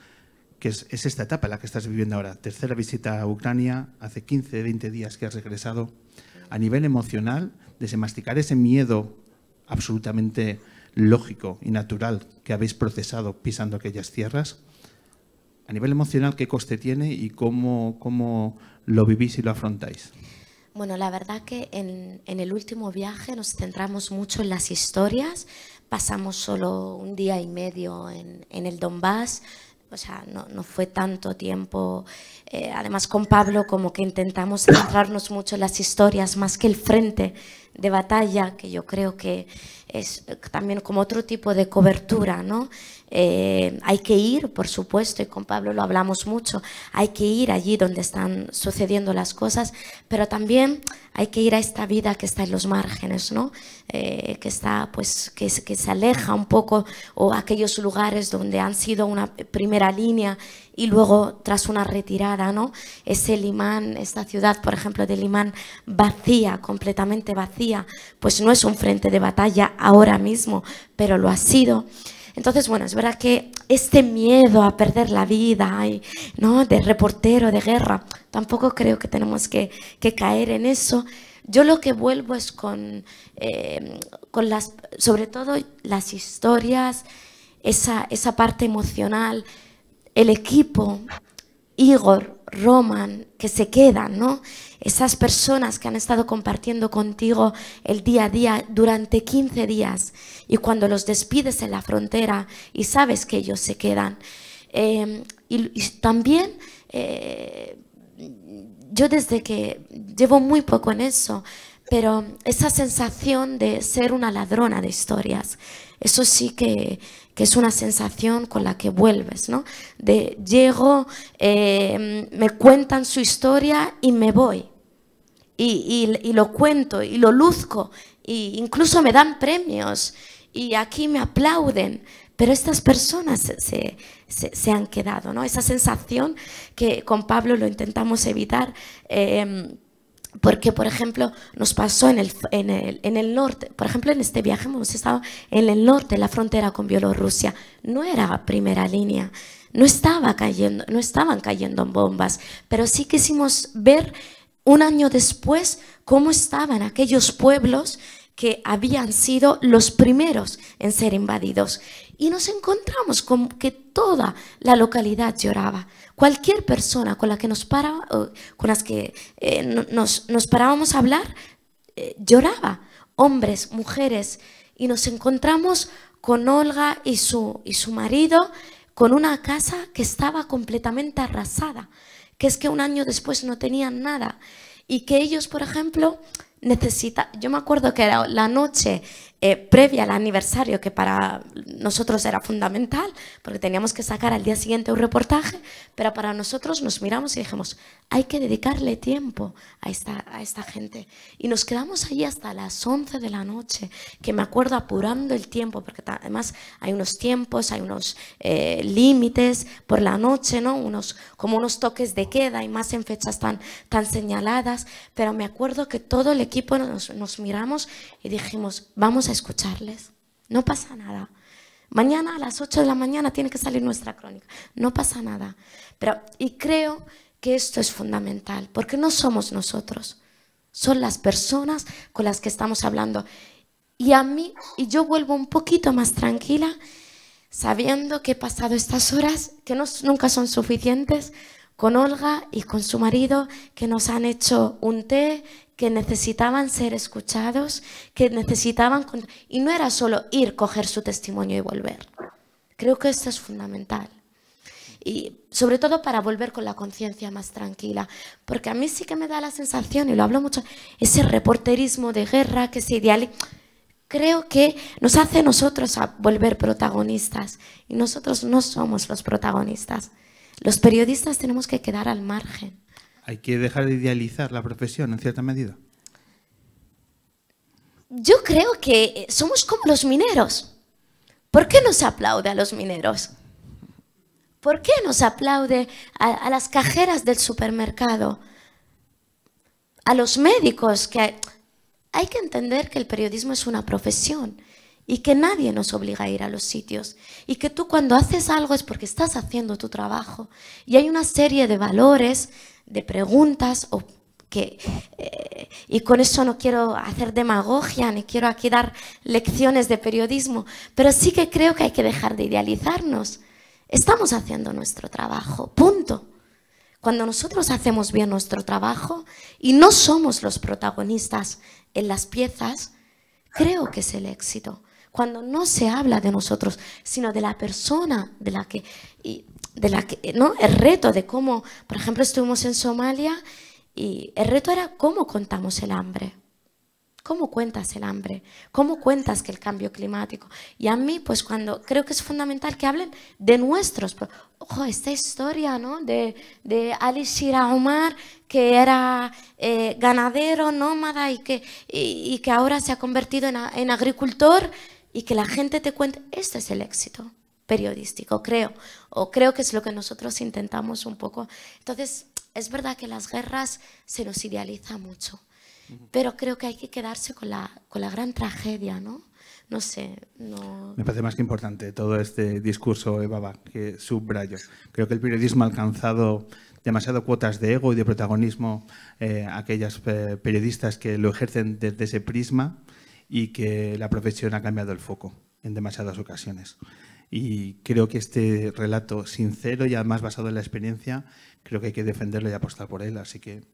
Speaker 4: Que es esta etapa en la que estás viviendo ahora. Tercera visita a Ucrania, hace 15, 20 días que has regresado. A nivel emocional, desenmasticar ese miedo absolutamente lógico y natural que habéis procesado pisando aquellas tierras. A nivel emocional, ¿qué coste tiene y cómo lo vivís y lo afrontáis?
Speaker 5: Bueno, la verdad que en el último viaje nos centramos mucho en las historias. Pasamos solo un día y medio en el Donbass. o sea, no fue tanto tiempo. Además, con Pablo como que intentamos centrarnos mucho en las historias más que el frente de batalla, que yo creo que es también como otro tipo de cobertura, ¿no? Hay que ir, por supuesto, y con Pablo lo hablamos mucho, hay que ir allí donde están sucediendo las cosas, pero también hay que ir a esta vida que está en los márgenes, ¿no? Que está, pues, que se aleja un poco, o aquellos lugares donde han sido una primera línea y luego tras una retirada, ¿no? Ese Limán, esta ciudad, por ejemplo, de Limán, vacía, completamente vacía, pues no es un frente de batalla ahora mismo, pero lo ha sido. Entonces, bueno, es verdad que este miedo a perder la vida, ¿no?, de reportero de guerra, tampoco creo que tenemos que caer en eso. Yo lo que vuelvo es con sobre todo las historias, esa parte emocional, el equipo, Igor, Roman, que se quedan, ¿no? Esas personas que han estado compartiendo contigo el día a día durante 15 días y cuando los despides en la frontera y sabes que ellos se quedan. Y también yo desde que llevo muy poco en eso, pero esa sensación de ser una ladrona de historias, eso sí que es una sensación con la que vuelves, ¿no? De llego, me cuentan su historia y me voy. Y lo cuento y lo luzco, e incluso me dan premios y aquí me aplauden, pero estas personas se han quedado, ¿no? Esa sensación que con Pablo lo intentamos evitar, porque, por ejemplo, nos pasó en el norte, por ejemplo, en este viaje hemos estado en el norte, en la frontera con Bielorrusia, no era primera línea, no estaban cayendo bombas, pero sí quisimos ver un año después cómo estaban aquellos pueblos que habían sido los primeros en ser invadidos. Y nos encontramos con que toda la localidad lloraba. Cualquier persona con la que nos parábamos a hablar, lloraba. Hombres, mujeres. Y nos encontramos con Olga y su marido con una casa que estaba completamente arrasada. Que es que un año después no tenían nada. Y que ellos, por ejemplo, yo me acuerdo que era la noche previa al aniversario, que para nosotros era fundamental, porque teníamos que sacar al día siguiente un reportaje, pero para nosotros nos miramos y dijimos, hay que dedicarle tiempo a esta gente. Y nos quedamos allí hasta las 11 de la noche, que me acuerdo apurando el tiempo, porque además hay unos tiempos, hay unos límites por la noche, ¿no? Como unos toques de queda y más en fechas tan señaladas, pero me acuerdo que todo el equipo nos miramos y dijimos, vamos a escucharles, no pasa nada. Mañana a las 8 de la mañana tiene que salir nuestra crónica, no pasa nada. Y creo que esto es fundamental, porque no somos nosotros, son las personas con las que estamos hablando. Y yo vuelvo un poquito más tranquila, sabiendo que he pasado estas horas, que nunca son suficientes, con Olga y con su marido, que nos han hecho un té, que necesitaban ser escuchados, que necesitaban... Y no era solo ir, coger su testimonio y volver. Creo que esto es fundamental. Y sobre todo para volver con la conciencia más tranquila. Porque a mí sí que me da la sensación, y lo hablo mucho, ese reporterismo de guerra que se idealiza. Creo que nos hace a nosotros a volver protagonistas. Y nosotros no somos los protagonistas. Los periodistas tenemos que quedar al margen.
Speaker 4: Hay que dejar de idealizar la profesión, en cierta medida.
Speaker 5: Yo creo que somos como los mineros. ¿Por qué no se aplaude a los mineros? ¿Por qué no se aplaude a las cajeras del supermercado? A los médicos. Hay que entender que el periodismo es una profesión y que nadie nos obliga a ir a los sitios. Y que tú cuando haces algo es porque estás haciendo tu trabajo. Y hay una serie de valores, de preguntas, y con eso no quiero hacer demagogia, ni quiero aquí dar lecciones de periodismo, pero sí que creo que hay que dejar de idealizarnos. Estamos haciendo nuestro trabajo, punto. Cuando nosotros hacemos bien nuestro trabajo y no somos los protagonistas en las piezas, creo que es el éxito. cuando no se habla de nosotros, sino de la persona ¿no? El reto de cómo, por ejemplo, estuvimos en Somalia y el reto era cómo contamos el hambre. ¿Cómo cuentas el hambre? ¿Cómo cuentas que el cambio climático? Y a mí, pues creo que es fundamental que hablen de nuestros. Ojo, esta historia, ¿no? de Ali Shira Omar, que era ganadero, nómada y que ahora se ha convertido en agricultor y que la gente te cuente. Este es el éxito periodístico, creo que es lo que nosotros intentamos un poco. Entonces, es verdad que las guerras se nos idealiza mucho. Pero creo que hay que quedarse con la gran tragedia, ¿no? No sé, no...
Speaker 4: Me parece más que importante todo este discurso, Evaba, que subrayo. Creo que el periodismo ha alcanzado demasiado cuotas de ego y de protagonismo a aquellas periodistas que lo ejercen desde ese prisma y que la profesión ha cambiado el foco en demasiadas ocasiones. Y creo que este relato sincero y además basado en la experiencia, creo que hay que defenderlo y apostar por él, así que...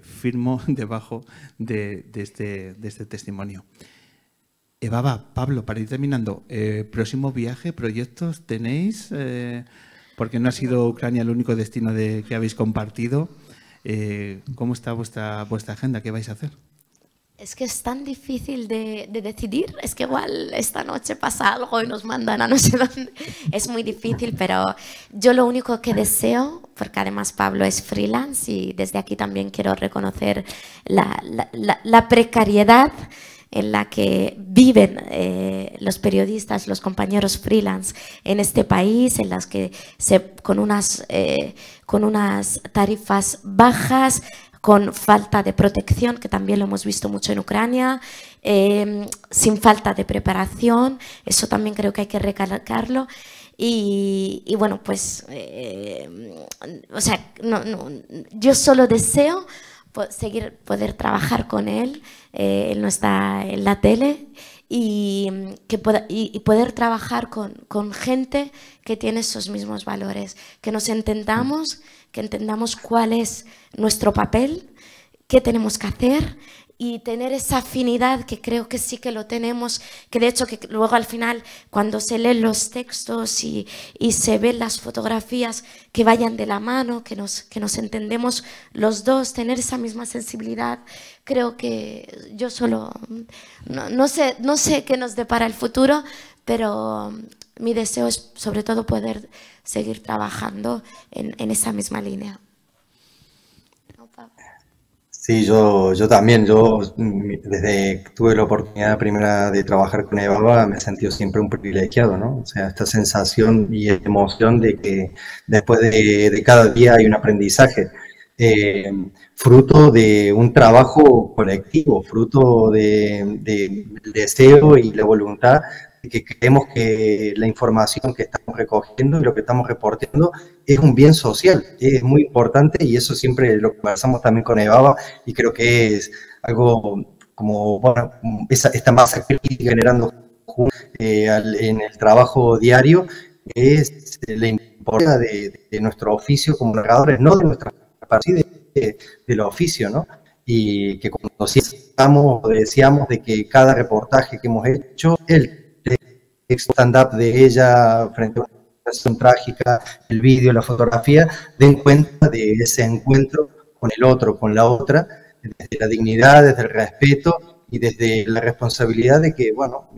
Speaker 4: firmo debajo de este testimonio. Evaba, Pablo, para ir terminando, próximo viaje, proyectos tenéis, porque no ha sido Ucrania el único destino que habéis compartido. ¿Cómo está vuestra agenda? ¿Qué vais a hacer?
Speaker 5: Es que es tan difícil de decidir, es que igual esta noche pasa algo y nos mandan a no sé dónde. Es muy difícil, pero yo lo único que deseo, porque además Pablo es freelance y desde aquí también quiero reconocer la precariedad en la que viven los periodistas, los compañeros freelance en este país, en las que con unas tarifas bajas, con falta de protección, que también lo hemos visto mucho en Ucrania, sin falta de preparación, eso también creo que hay que recalcarlo. Y bueno, pues, o sea, yo solo deseo poder trabajar con él, él no está en la tele, y poder trabajar con gente que tiene esos mismos valores, que nos entendamos, que entendamos cuál es nuestro papel, qué tenemos que hacer y tener esa afinidad que creo que sí que lo tenemos, que de hecho que luego al final cuando se leen los textos y se ven las fotografías que vayan de la mano, que nos entendemos los dos, tener esa misma sensibilidad. Creo que yo solo no sé qué nos depara el futuro, pero mi deseo es sobre todo poder seguir trabajando en esa misma línea.
Speaker 7: Sí, yo también, desde que tuve la oportunidad primera de trabajar con Evaba me he sentido siempre un privilegiado, ¿no? O sea, esta sensación y emoción de que después de cada día hay un aprendizaje, fruto de un trabajo colectivo, fruto del deseo y la voluntad de que creemos que la información que estamos recogiendo y lo que estamos reportando es un bien social, es muy importante y eso siempre lo conversamos también con Evaba y creo que es algo como, bueno, esta masa crítica generando en el trabajo diario es la importancia de nuestro oficio como narradores, no de nuestra parte, del oficio, ¿no? Y que cuando decíamos de que cada reportaje que hemos hecho, el stand-up de ella frente a una situación trágica, el vídeo, la fotografía, den cuenta de ese encuentro con el otro, con la otra, desde la dignidad, desde el respeto y desde la responsabilidad de que, bueno,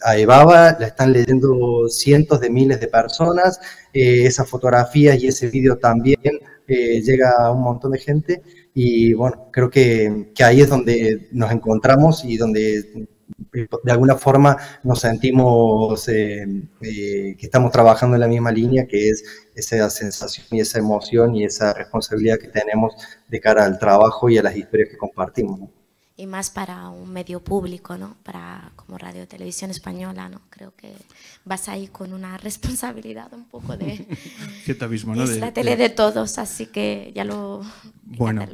Speaker 7: a Evaba la están leyendo cientos de miles de personas, esas fotografías y ese vídeo también llega a un montón de gente y, bueno, creo que ahí es donde nos encontramos y donde de alguna forma nos sentimos que estamos trabajando en la misma línea, que es esa sensación y esa emoción y esa responsabilidad que tenemos de cara al trabajo y a las historias que compartimos, ¿no?
Speaker 5: Y más para un medio público, ¿no? Como Radio Televisión Española, ¿no? Creo que vas ahí con una responsabilidad un poco de...
Speaker 4: Cierto abismo, ¿no?
Speaker 5: Es la tele de todos, así que ya lo...
Speaker 4: Bueno,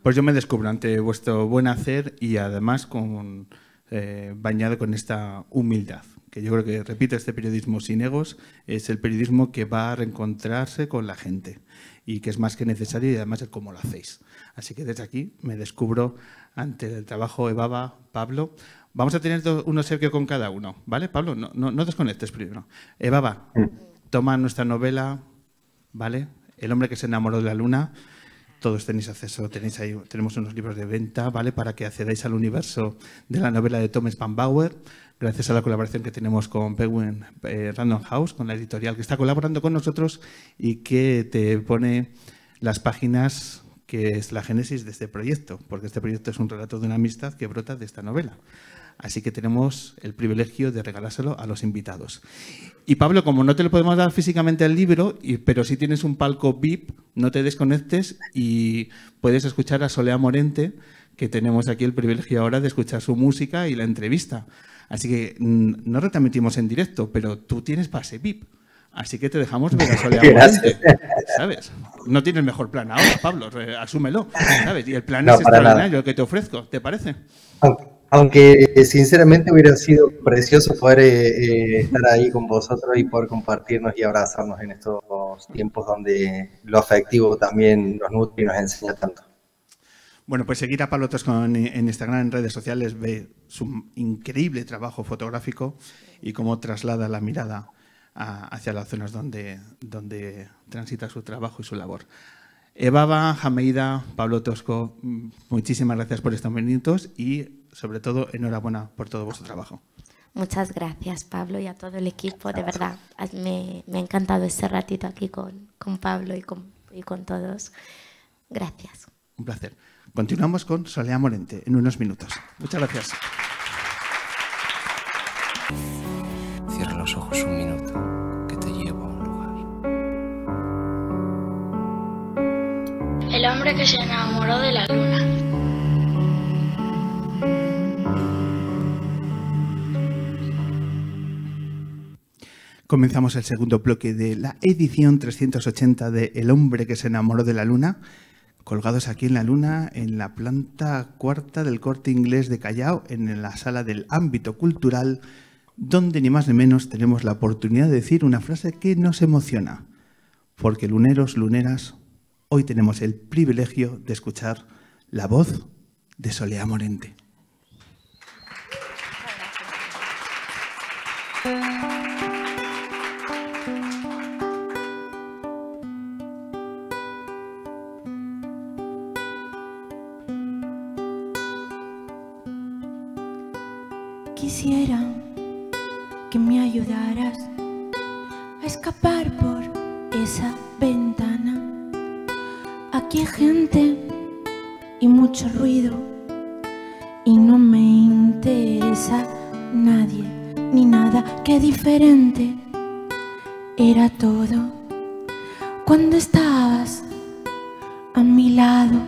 Speaker 4: pues yo me descubro ante vuestro buen hacer y además bañado con esta humildad, que yo creo que, repito, este periodismo sin egos es el periodismo que va a reencontrarse con la gente y que es más que necesario y además el cómo lo hacéis. Así que desde aquí me descubro ante el trabajo Evaba, Pablo. Vamos a tener un obsequio con cada uno, ¿vale, Pablo? No desconectes primero. Baba, toma nuestra novela, ¿vale? El hombre que se enamoró de la luna. Todos tenéis acceso, tenemos unos libros de venta, ¿vale? Para que accedáis al universo de la novela de Tom Spanbauer, gracias a la colaboración que tenemos con Penguin Random House, con la editorial que está colaborando con nosotros y que te pone las páginas que es la génesis de este proyecto, porque este proyecto es un relato de una amistad que brota de esta novela. Así que tenemos el privilegio de regalárselo a los invitados. Y Pablo, como no te lo podemos dar físicamente al libro, pero sí tienes un palco VIP, no te desconectes y puedes escuchar a Solea Morente, que tenemos aquí el privilegio ahora de escuchar su música y la entrevista. Así que no retransmitimos en directo, pero tú tienes pase VIP. Así que te dejamos ver a Solea Morente, ¿sabes? No tienes mejor plan ahora, Pablo, asúmelo, ¿sabes? Y el plan es extraordinario que te ofrezco, ¿te parece?
Speaker 7: Aunque sinceramente hubiera sido precioso poder estar ahí con vosotros y poder compartirnos y abrazarnos en estos tiempos donde lo afectivo también nos nutre y nos enseña tanto.
Speaker 4: Bueno, pues seguir a Pablo Tosco en Instagram, en redes sociales, ve su increíble trabajo fotográfico y cómo traslada la mirada hacia las zonas donde transita su trabajo y su labor. Baba, Jameida, Pablo Tosco, muchísimas gracias por estos minutos y, sobre todo, enhorabuena por todo vuestro trabajo.
Speaker 5: Muchas gracias, Pablo, y a todo el equipo. De verdad, me ha encantado este ratito aquí con Pablo y con todos. Gracias.
Speaker 4: Un placer. Continuamos con Solea Morente en unos minutos. Muchas gracias.
Speaker 8: Cierra los ojos un minuto, que te llevo a un lugar.
Speaker 2: El hombre que se enamoró de la luna.
Speaker 4: Comenzamos el segundo bloque de la edición 380 de El hombre que se enamoró de la luna, colgados aquí en la luna, en la planta cuarta del Corte Inglés de Callao, en la sala del ámbito cultural, donde ni más ni menos tenemos la oportunidad de decir una frase que nos emociona. Porque luneros, luneras, hoy tenemos el privilegio de escuchar la voz de Solea Morente.
Speaker 9: Quisiera que me ayudaras a escapar por esa ventana. Aquí hay gente y mucho ruido y no me interesa nadie ni nada. Qué diferente era todo cuando estabas a mi lado.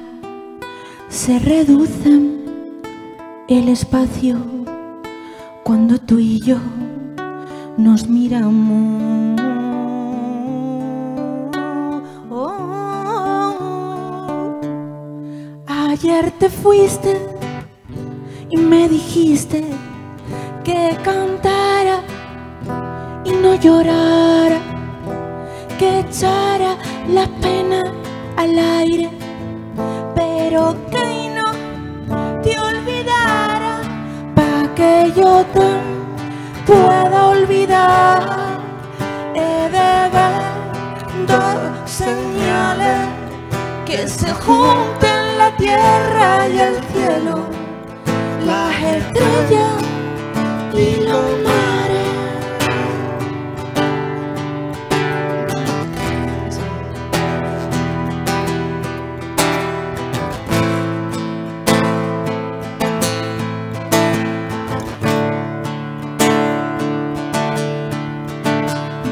Speaker 9: Se reduce el espacio cuando tú y yo nos miramos. Ayer te fuiste y me dijiste que cantara y no llorara, que echara la pena al aire, pero que no te olvidara, pa' que yo te pueda olvidar. He de ver dos señales que se junten la tierra y el cielo, las estrellas y los mares.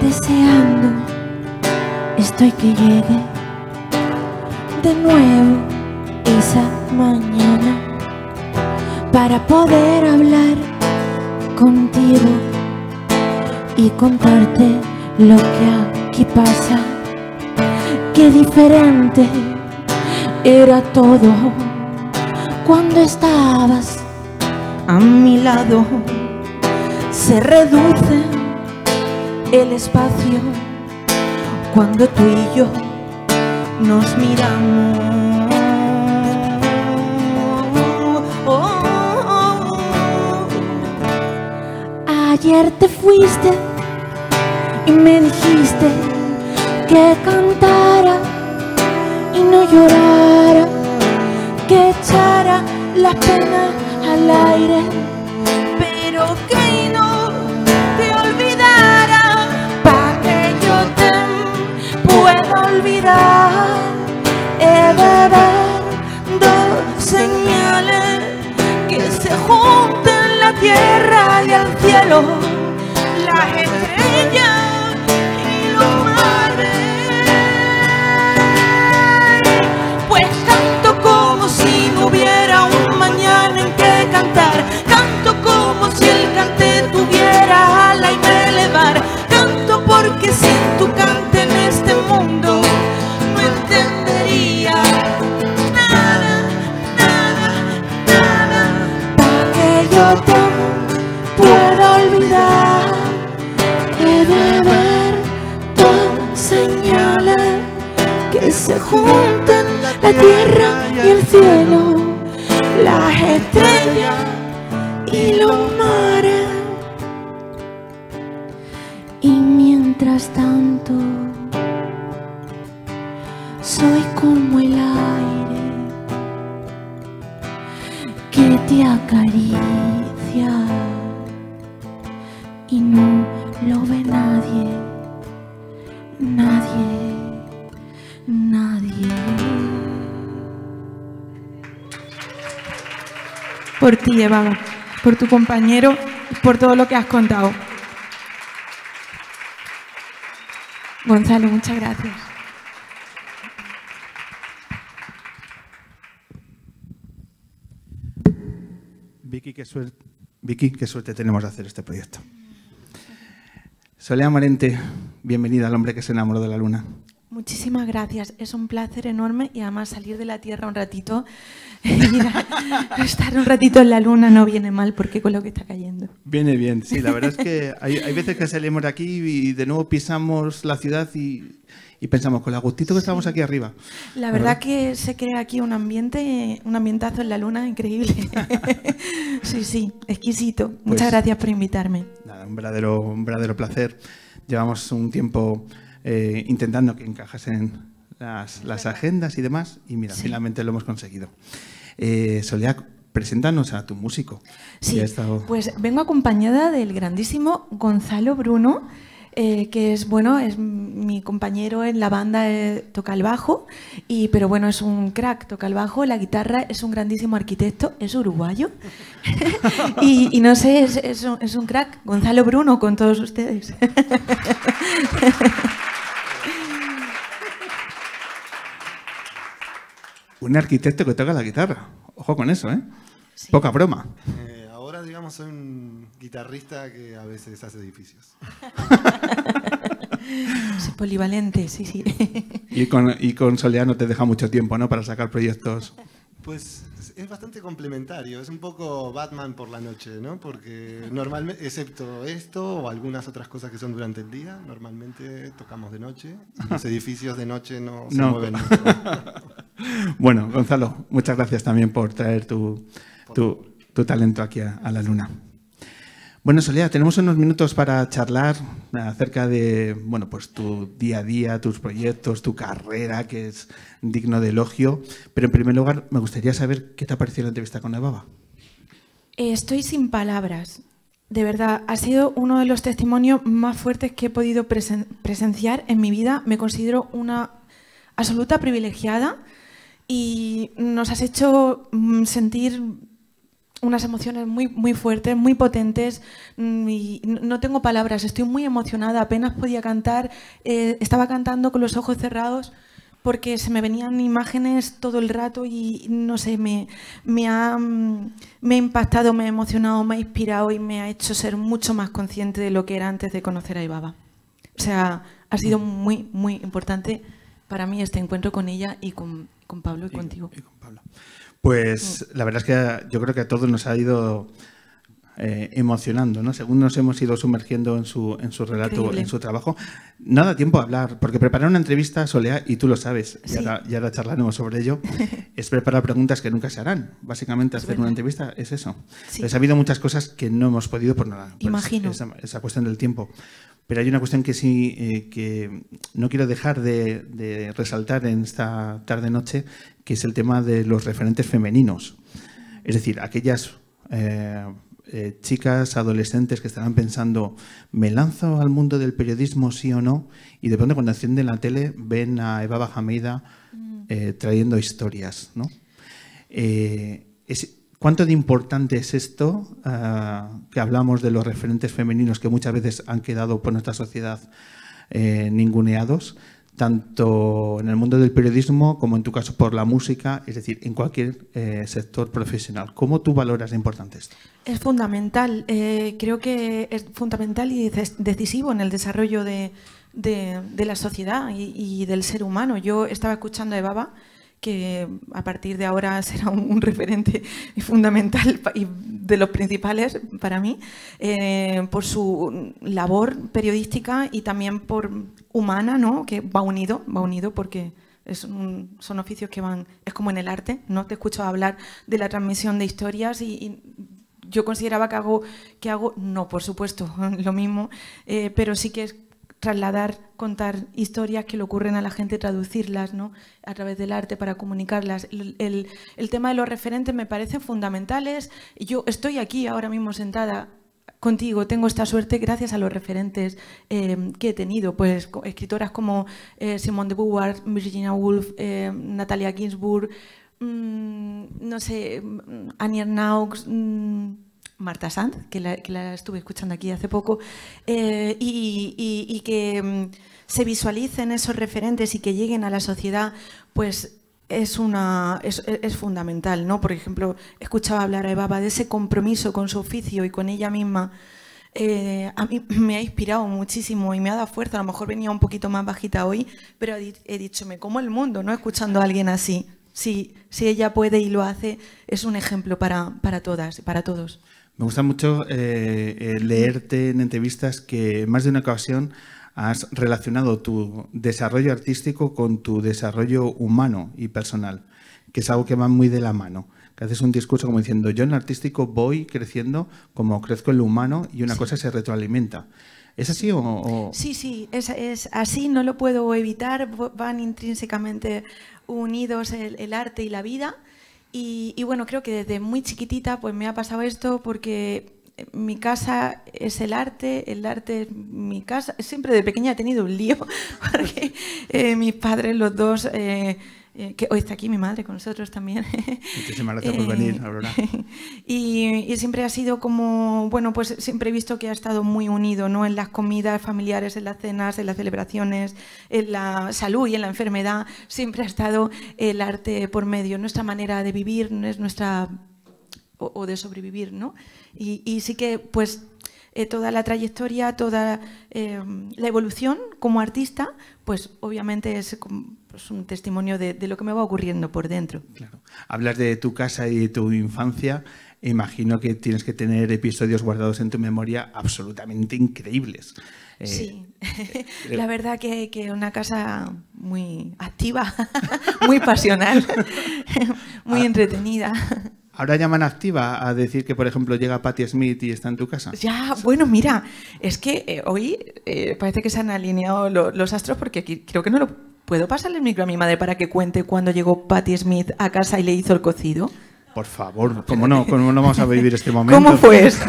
Speaker 9: Deseando estoy que llegue de nuevo esa mañana para poder hablar contigo y contarte lo que aquí pasa. Qué diferente era todo cuando estabas a mi lado. Se reduce el espacio cuando tú y yo nos miramos. Ayer te fuiste y me dijiste que cantara y no llorara, que echara las penas al aire, pero que no te olvidara, para que yo te pueda olvidar. He de ver dos señales que se junten la tierra y el cielo, las estrellas y los mares. Pues canto como si no hubiera un mañana en que cantar, canto como si el cante tuviera ala y me elevar, canto porque sin tu cante en este mundo no entendería nada, nada, nada, para que yo te pueda olvidar. He de ver dos señales que se junten la tierra y el cielo, las estrellas y los mares. Y mientras tanto soy como el aire que te acaricia y no lo ve nadie, nadie, nadie.
Speaker 10: Por ti, Eva, por tu compañero y por todo lo que has contado. Gonzalo, muchas gracias.
Speaker 4: Vicky, qué suerte tenemos de hacer este proyecto. Soledad Morente, bienvenida al hombre que se enamoró de la luna.
Speaker 10: Muchísimas gracias, es un placer enorme y además salir de la Tierra un ratito, estar un ratito en la Luna no viene mal porque con lo que está cayendo.
Speaker 4: Viene bien, sí, la verdad es que hay veces que salimos de aquí y de nuevo pisamos la ciudad y pensamos, con lo gustito que estamos aquí arriba.
Speaker 10: La verdad que se crea aquí un ambientazo en la Luna increíble. Sí, exquisito. Muchas gracias por invitarme.
Speaker 4: Nada, un verdadero placer. Llevamos un tiempo intentando que encajasen las agendas y demás, y mira, finalmente lo hemos conseguido. Soledad, preséntanos a tu músico.
Speaker 10: Sí, pues vengo acompañada del grandísimo Gonzalo Bruno, que es mi compañero en la banda, toca el bajo, pero bueno, es un crack, toca el bajo, la guitarra, es un grandísimo arquitecto, es uruguayo y no sé, es un crack. Gonzalo Bruno con todos ustedes.
Speaker 4: Un arquitecto que toca la guitarra. Ojo con eso, ¿eh? Sí. Poca broma.
Speaker 11: Ahora, digamos, soy un guitarrista que a veces hace edificios.
Speaker 10: Soy polivalente, sí.
Speaker 11: Y
Speaker 4: con Soledad no te deja mucho tiempo, ¿no? Para sacar proyectos.
Speaker 11: Pues es bastante complementario. Es un poco Batman por la noche, ¿no? Porque normalmente, excepto esto o algunas otras cosas que son durante el día, normalmente tocamos de noche y los edificios de noche no se mueven mucho.
Speaker 4: Bueno, Gonzalo, muchas gracias también por traer tu talento aquí a la Luna. Bueno, Soledad, tenemos unos minutos para charlar acerca de pues tu día a día, tus proyectos, tu carrera, que es digno de elogio. Pero en primer lugar, me gustaría saber qué te ha parecido la entrevista con Evaba.
Speaker 10: Estoy sin palabras. De verdad, ha sido uno de los testimonios más fuertes que he podido presenciar en mi vida. Me considero una absoluta privilegiada y nos has hecho sentir unas emociones muy fuertes, muy potentes, y no tengo palabras, estoy muy emocionada, apenas podía cantar, estaba cantando con los ojos cerrados porque se me venían imágenes todo el rato y no sé, me ha impactado, me ha emocionado, me ha inspirado y me ha hecho ser mucho más consciente de lo que era antes de conocer a Evaba. O sea, ha sido muy importante para mí este encuentro con ella y con Pablo y contigo.
Speaker 4: Y con Pablo. Pues la verdad es que yo creo que a todos nos ha ido emocionando, ¿no? Según nos hemos ido sumergiendo en su relato,
Speaker 10: Increíble.
Speaker 4: en su trabajo. No da tiempo a hablar, porque preparar una entrevista, Solea, y tú lo sabes,
Speaker 10: Sí.
Speaker 4: y ahora charlaremos sobre ello, es preparar preguntas que nunca se harán. Básicamente, hacer una entrevista es eso.
Speaker 10: Sí.
Speaker 4: Pues ha habido muchas cosas que no hemos podido por nada.
Speaker 10: Imagino.
Speaker 4: Esa cuestión del tiempo. Pero hay una cuestión que sí, que no quiero dejar de resaltar en esta tarde-noche, que es el tema de los referentes femeninos. Es decir, aquellas chicas, adolescentes que estarán pensando, ¿me lanzo al mundo del periodismo sí o no? Y de pronto cuando encienden la tele ven a Eva Bahameida trayendo historias, ¿no? ¿Cuánto de importante es esto que hablamos de los referentes femeninos que muchas veces han quedado por nuestra sociedad ninguneados, tanto en el mundo del periodismo como en tu caso por la música, es decir, en cualquier sector profesional? ¿Cómo tú valoras de importante esto?
Speaker 10: Es fundamental, creo que es fundamental y decisivo en el desarrollo de la sociedad y del ser humano. Yo estaba escuchando a Evaba, que a partir de ahora será un referente fundamental y de los principales para mí, por su labor periodística y también por humana, ¿no? Que va unido porque son oficios que van, es como en el arte, ¿no? Te escucho hablar de la transmisión de historias y yo consideraba que hago, no, por supuesto, lo mismo, pero sí que es trasladar, contar historias que le ocurren a la gente, traducirlas, ¿no? A través del arte para comunicarlas. El tema de los referentes me parece fundamentales. Yo estoy aquí ahora mismo sentada contigo, tengo esta suerte gracias a los referentes que he tenido, pues escritoras como Simone de Beauvoir, Virginia Woolf, Natalia Ginsburg, no sé, Annie Ernaux, Marta Sanz, que la estuve escuchando aquí hace poco, y que se visualicen esos referentes y que lleguen a la sociedad, pues es fundamental, ¿no? Por ejemplo, escuchaba hablar a Evaba de ese compromiso con su oficio y con ella misma. A mí me ha inspirado muchísimo y me ha dado fuerza. A lo mejor venía un poquito más bajita hoy, pero he dicho, me como el mundo, ¿no? Escuchando a alguien así. Si ella puede y lo hace, es un ejemplo para todas y para todos.
Speaker 4: Me gusta mucho leerte en entrevistas que en más de una ocasión has relacionado tu desarrollo artístico con tu desarrollo humano y personal, que es algo que va muy de la mano. Que haces un discurso como diciendo, yo en lo artístico voy creciendo como crezco en lo humano y una cosa se retroalimenta. ¿Es así o...?
Speaker 10: Sí, es así, no lo puedo evitar, van intrínsecamente unidos el arte y la vida. Y bueno, creo que desde muy chiquitita pues me ha pasado esto porque mi casa es el arte es mi casa. Siempre de pequeña he tenido un lío porque mis padres, los dos, que hoy está aquí mi madre con nosotros también.
Speaker 4: Muchísimas gracias por venir, Aurora.
Speaker 10: Y siempre ha sido como, bueno, pues siempre he visto que ha estado muy unido, ¿no? En las comidas familiares, en las cenas, en las celebraciones, en la salud y en la enfermedad, siempre ha estado el arte por medio. Nuestra manera de vivir es nuestra, o de sobrevivir, ¿no? Y sí que, pues, toda la trayectoria, toda la evolución como artista, pues obviamente es pues, un testimonio de lo que me va ocurriendo por dentro.
Speaker 4: Claro. Hablas de tu casa y de tu infancia. Imagino que tienes que tener episodios guardados en tu memoria absolutamente increíbles.
Speaker 10: Sí, la verdad que una casa muy activa, muy pasional, muy entretenida.
Speaker 4: ¿Ahora llaman activa a decir que, por ejemplo, llega Patti Smith y está en tu casa?
Speaker 10: Ya, bueno, mira, es que hoy parece que se han alineado los astros porque aquí creo que no lo puedo pasarle el micro a mi madre para que cuente cuándo llegó Patti Smith a casa y le hizo el cocido.
Speaker 4: Por favor, ¿cómo no vamos a vivir este momento?
Speaker 10: ¿Cómo fue eso?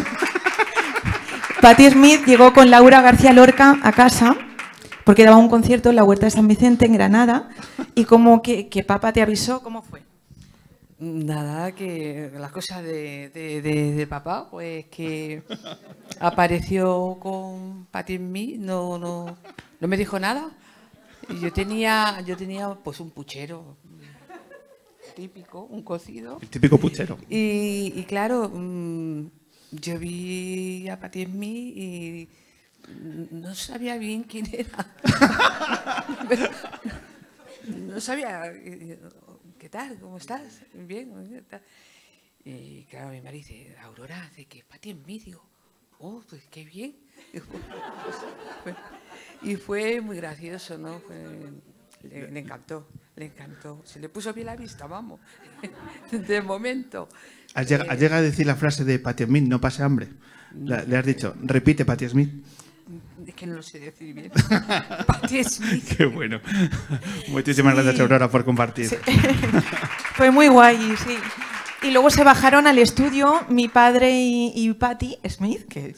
Speaker 10: Patti Smith llegó con Laura García Lorca a casa porque daba un concierto en la Huerta de San Vicente en Granada y como que papá te avisó, ¿cómo fue?
Speaker 12: Nada, que las cosas de papá, pues que apareció con Patti Smith, no me dijo nada. Y yo tenía pues un puchero típico, un cocido.
Speaker 4: El típico puchero.
Speaker 12: Y claro, yo vi a Patti Smith y no sabía bien quién era. No sabía... ¿Qué tal? ¿Cómo estás? Bien. Y claro, mi marido dice, Aurora, de que Pati en mí, digo, oh, pues qué bien. Y fue muy gracioso, ¿no? Le encantó, le encantó. Se le puso bien la vista, vamos, de momento.
Speaker 4: ¿Has llegado a decir la frase de Patti Smith, no pase hambre? Le has dicho, repite Patti Smith.
Speaker 12: Es que no lo sé decir bien. Patti Smith.
Speaker 4: Qué bueno. Muchísimas gracias, Aurora, por compartir.
Speaker 10: Sí. Fue muy guay, sí. Y luego se bajaron al estudio mi padre y Patti Smith, que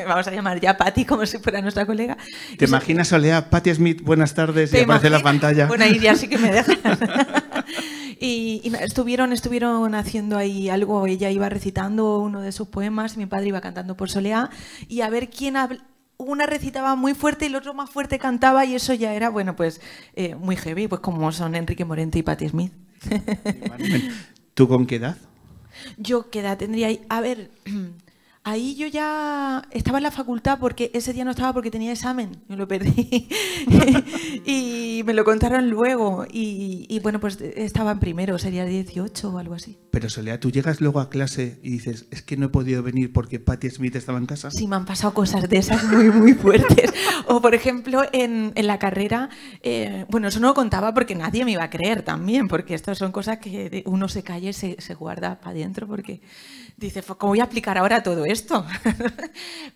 Speaker 10: vamos a llamar ya Patti como si fuera nuestra colega.
Speaker 4: ¿Te imaginas, Soledad, Patti Smith, buenas tardes, y aparece en la pantalla?
Speaker 10: Bueno, ahí ya sí que me dejan. Y estuvieron haciendo ahí algo, ella iba recitando uno de sus poemas, mi padre iba cantando por Soledad, y a ver quién una recitaba muy fuerte y el otro más fuerte cantaba, y eso ya era, bueno, pues muy heavy, pues como son Enrique Morente y Patti Smith.
Speaker 4: ¿Tú con qué edad?
Speaker 10: Yo qué edad tendría ahí. A ver, ahí yo ya estaba en la facultad porque ese día no estaba porque tenía examen, yo lo perdí. Y me lo contaron luego. Y bueno, pues estaba en primero, sería 18 o algo así.
Speaker 4: Pero Soledad, ¿tú llegas luego a clase y dices, es que no he podido venir porque Patti Smith estaba en casa?
Speaker 10: Sí, me han pasado cosas de esas muy, muy fuertes. O por ejemplo, en la carrera, bueno, eso no lo contaba porque nadie me iba a creer también, porque estas son cosas que uno se calla y se guarda para adentro, porque dice, pues, ¿cómo voy a aplicar ahora todo esto?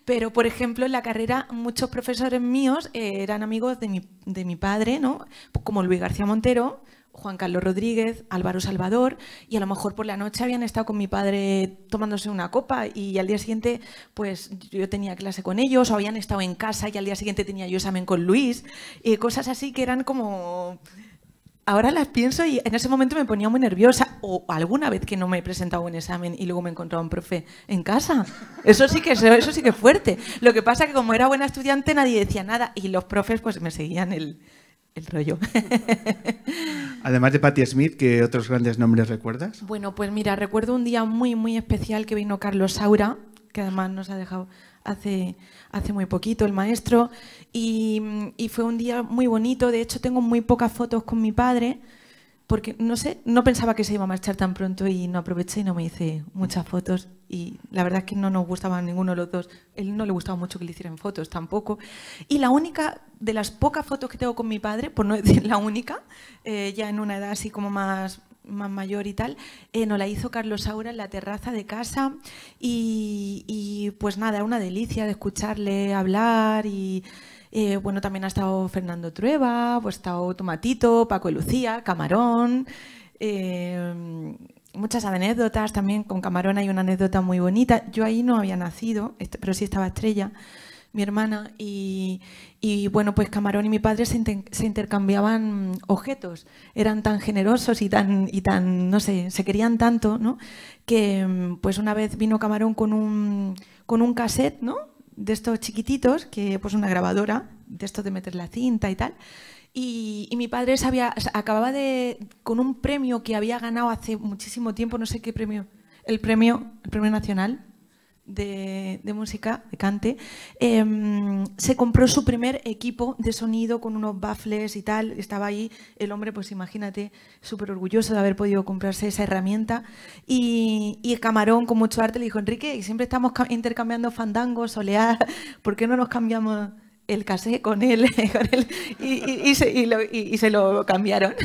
Speaker 10: Pero, por ejemplo, en la carrera muchos profesores míos eran amigos de mi padre, ¿no? Como Luis García Montero, Juan Carlos Rodríguez, Álvaro Salvador, y a lo mejor por la noche habían estado con mi padre tomándose una copa y al día siguiente pues yo tenía clase con ellos, o habían estado en casa y al día siguiente tenía yo examen con Luis, cosas así que eran como... Ahora las pienso y en ese momento me ponía muy nerviosa, o alguna vez que no me he presentado un examen y luego me encontraba un profe en casa. Eso sí que es fuerte. Lo que pasa es que como era buena estudiante nadie decía nada y los profes pues me seguían el rollo.
Speaker 4: Además de Patti Smith, ¿qué otros grandes nombres recuerdas?
Speaker 10: Bueno, pues mira, recuerdo un día muy, muy especial que vino Carlos Saura, que además nos ha dejado hace muy poquito, el maestro, y fue un día muy bonito. De hecho, tengo muy pocas fotos con mi padre, porque no sé, no pensaba que se iba a marchar tan pronto y no aproveché y no me hice muchas fotos. Y la verdad es que no nos gustaban ninguno de los dos. Él no le gustaba mucho que le hicieran fotos tampoco. Y la única de las pocas fotos que tengo con mi padre, por no decir la única, ya en una edad así como más mayor y tal, nos la hizo Carlos Saura en la terraza de casa y pues nada, una delicia de escucharle hablar y bueno, también ha estado Fernando Trueba, pues ha estado Tomatito, Paco y Lucía, Camarón, muchas anécdotas también. Con Camarón hay una anécdota muy bonita. Yo ahí no había nacido, pero sí estaba Estrella, mi hermana, y bueno, pues Camarón y mi padre se intercambiaban objetos. Eran tan generosos y tan, no sé, se querían tanto, ¿no? Que pues una vez vino Camarón con un cassette, ¿no? De estos chiquititos, que pues una grabadora, de estos de meter la cinta y tal. Y mi padre acababa con un premio que había ganado hace muchísimo tiempo, no sé qué premio, el premio nacional de música, de cante, se compró su primer equipo de sonido con unos baffles y tal. Estaba ahí el hombre, pues imagínate, súper orgulloso de haber podido comprarse esa herramienta. Y el Camarón, con mucho arte, le dijo, Enrique, siempre estamos intercambiando fandangos, Soleá, ¿por qué no nos cambiamos el cassette con él? Y se lo cambiaron.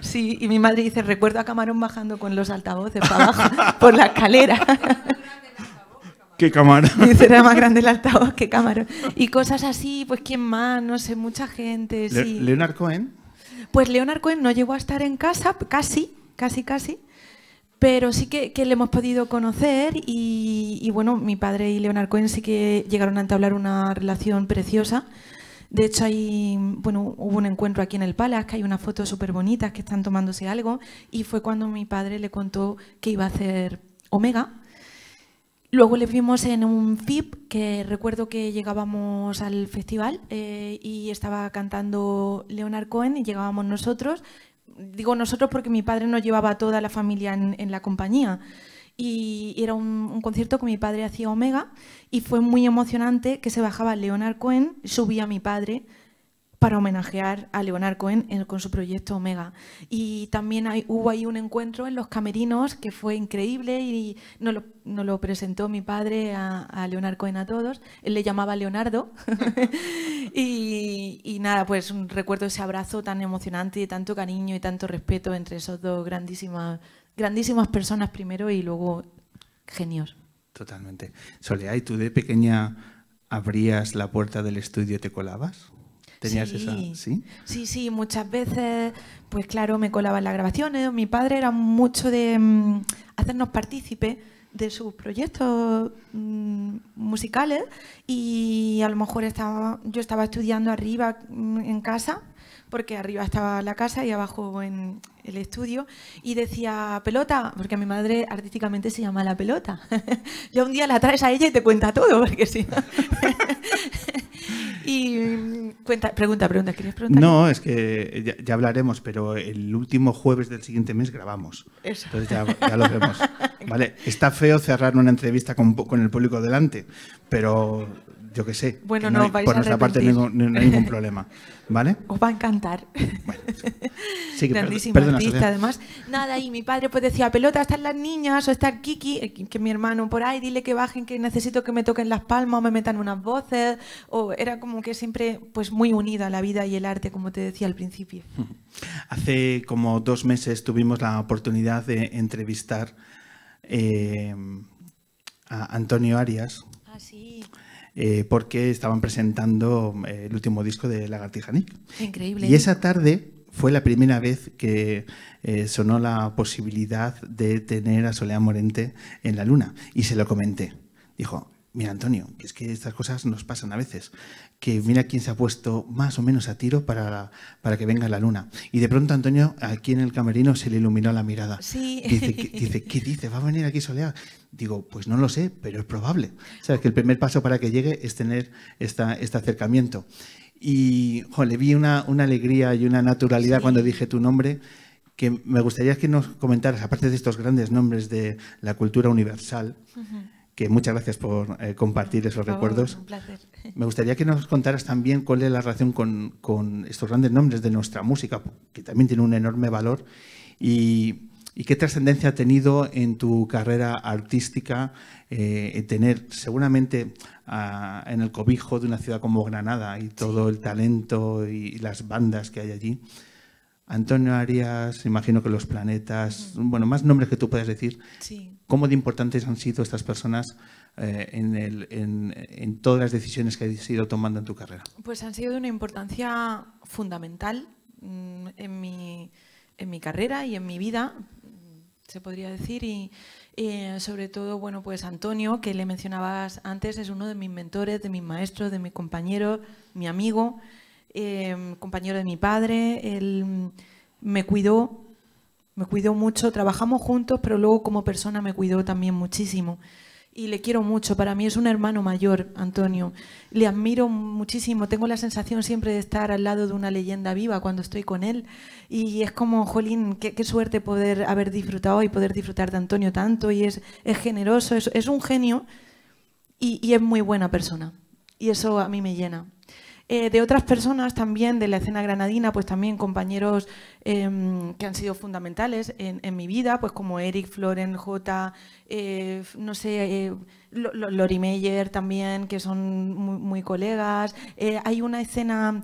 Speaker 10: Sí, y mi madre dice, recuerdo a Camarón bajando con los altavoces para abajo por la escalera.
Speaker 4: ¿Qué Camarón?
Speaker 10: Dice, era más grande el altavoz que Camarón. Y cosas así, pues quién más, no sé, mucha gente. Sí.
Speaker 4: ¿Leonard Cohen?
Speaker 10: Pues Leonard Cohen no llegó a estar en casa, casi, pero sí que le hemos podido conocer y bueno, mi padre y Leonard Cohen sí que llegaron a entablar una relación preciosa. De hecho, hubo un encuentro aquí en el Palace, que hay unas fotos súper bonitas que están tomándose algo, y fue cuando mi padre le contó que iba a hacer Omega. Luego le vimos en un FIP, que recuerdo que llegábamos al festival y estaba cantando Leonard Cohen y llegábamos nosotros. Digo nosotros porque mi padre nos llevaba a toda la familia en la compañía. Y era un concierto que mi padre hacía Omega y fue muy emocionante que se bajaba Leonard Cohen, subía mi padre para homenajear a Leonard Cohen con su proyecto Omega. Y también hubo ahí un encuentro en los camerinos que fue increíble y nos lo presentó mi padre a Leonard Cohen a todos. Él le llamaba Leonardo. y nada, pues recuerdo ese abrazo tan emocionante y tanto cariño y tanto respeto entre esos dos grandísimas personas primero y luego genios.
Speaker 4: Totalmente. Soledad, ¿y tú de pequeña abrías la puerta del estudio y te colabas? ¿Tenías esa? ¿Sí?
Speaker 10: Sí, muchas veces, pues claro, me colaba en las grabaciones. Mi padre era mucho de hacernos partícipe de sus proyectos musicales y a lo mejor yo estaba estudiando arriba en casa, porque arriba estaba la casa y abajo en el estudio, y decía pelota, porque a mi madre artísticamente se llama La Pelota. Ya un día la traes a ella y te cuenta todo, porque si no... Y pregunta, ¿quieres preguntar?
Speaker 4: No, es que ya hablaremos, pero el último jueves del siguiente mes grabamos.
Speaker 10: Eso.
Speaker 4: Entonces ya lo vemos. Vale, está feo cerrar una entrevista con el público delante, pero yo qué sé.
Speaker 10: Bueno,
Speaker 4: no
Speaker 10: vais
Speaker 4: por
Speaker 10: a
Speaker 4: nuestra parte no hay ningún problema. ¿Vale?
Speaker 10: Os va a encantar.
Speaker 4: Bueno, sí,
Speaker 10: grandísima artista, además. Nada, y mi padre pues decía, pelota, están las niñas, o está Kiki, que mi hermano por ahí, dile que bajen, que necesito que me toquen las palmas o me metan unas voces. O era como que siempre pues muy unida la vida y el arte, como te decía al principio.
Speaker 4: Hace como 2 meses tuvimos la oportunidad de entrevistar a Antonio Arias.
Speaker 10: Ah, sí.
Speaker 4: Porque estaban presentando el último disco de Lagartija Nick.
Speaker 10: Increíble.
Speaker 4: Y esa tarde fue la primera vez que sonó la posibilidad de tener a Soledad Morente en la Luna. Y se lo comenté. Dijo, mira Antonio, que es que estas cosas nos pasan a veces. Que mira quién se ha puesto más o menos a tiro para que venga la Luna. Y de pronto Antonio, aquí en el camerino, se le iluminó la mirada.
Speaker 10: Sí.
Speaker 4: Dice, ¿qué dice? ¿Va a venir aquí Soledad? Digo, pues no lo sé, pero es probable. Sabes que el primer paso para que llegue es tener este acercamiento. Y le vi una alegría y una naturalidad cuando dije tu nombre, que me gustaría que nos comentaras, aparte de estos grandes nombres de la cultura universal, que muchas gracias por compartir esos recuerdos.
Speaker 10: Un placer.
Speaker 4: Me gustaría que nos contaras también cuál es la relación con estos grandes nombres de nuestra música, que también tiene un enorme valor, y qué trascendencia ha tenido en tu carrera artística tener seguramente en el cobijo de una ciudad como Granada y todo el talento y las bandas que hay allí. Antonio Arias, imagino que Los Planetas, bueno, más nombres que tú puedas decir.
Speaker 10: Sí.
Speaker 4: ¿Cómo de importantes han sido estas personas en todas las decisiones que has ido tomando en tu carrera?
Speaker 10: Pues han sido de una importancia fundamental en mi carrera y en mi vida, se podría decir, y sobre todo, bueno, pues Antonio, que le mencionabas antes, es uno de mis mentores, de mis maestros, de mis compañeros, mi amigo, compañero de mi padre. Él me cuidó mucho, trabajamos juntos, pero luego como persona me cuidó también muchísimo. Y le quiero mucho, para mí es un hermano mayor, Antonio. Le admiro muchísimo, tengo la sensación siempre de estar al lado de una leyenda viva cuando estoy con él. Y es como, jolín, qué suerte poder haber disfrutado y poder disfrutar de Antonio tanto. Y es generoso, es un genio y es muy buena persona. Y eso a mí me llena. De otras personas también de la escena granadina, pues también compañeros que han sido fundamentales en mi vida, pues como Eric, Floren, J, no sé, Lori Meyer también, que son muy colegas. Hay una escena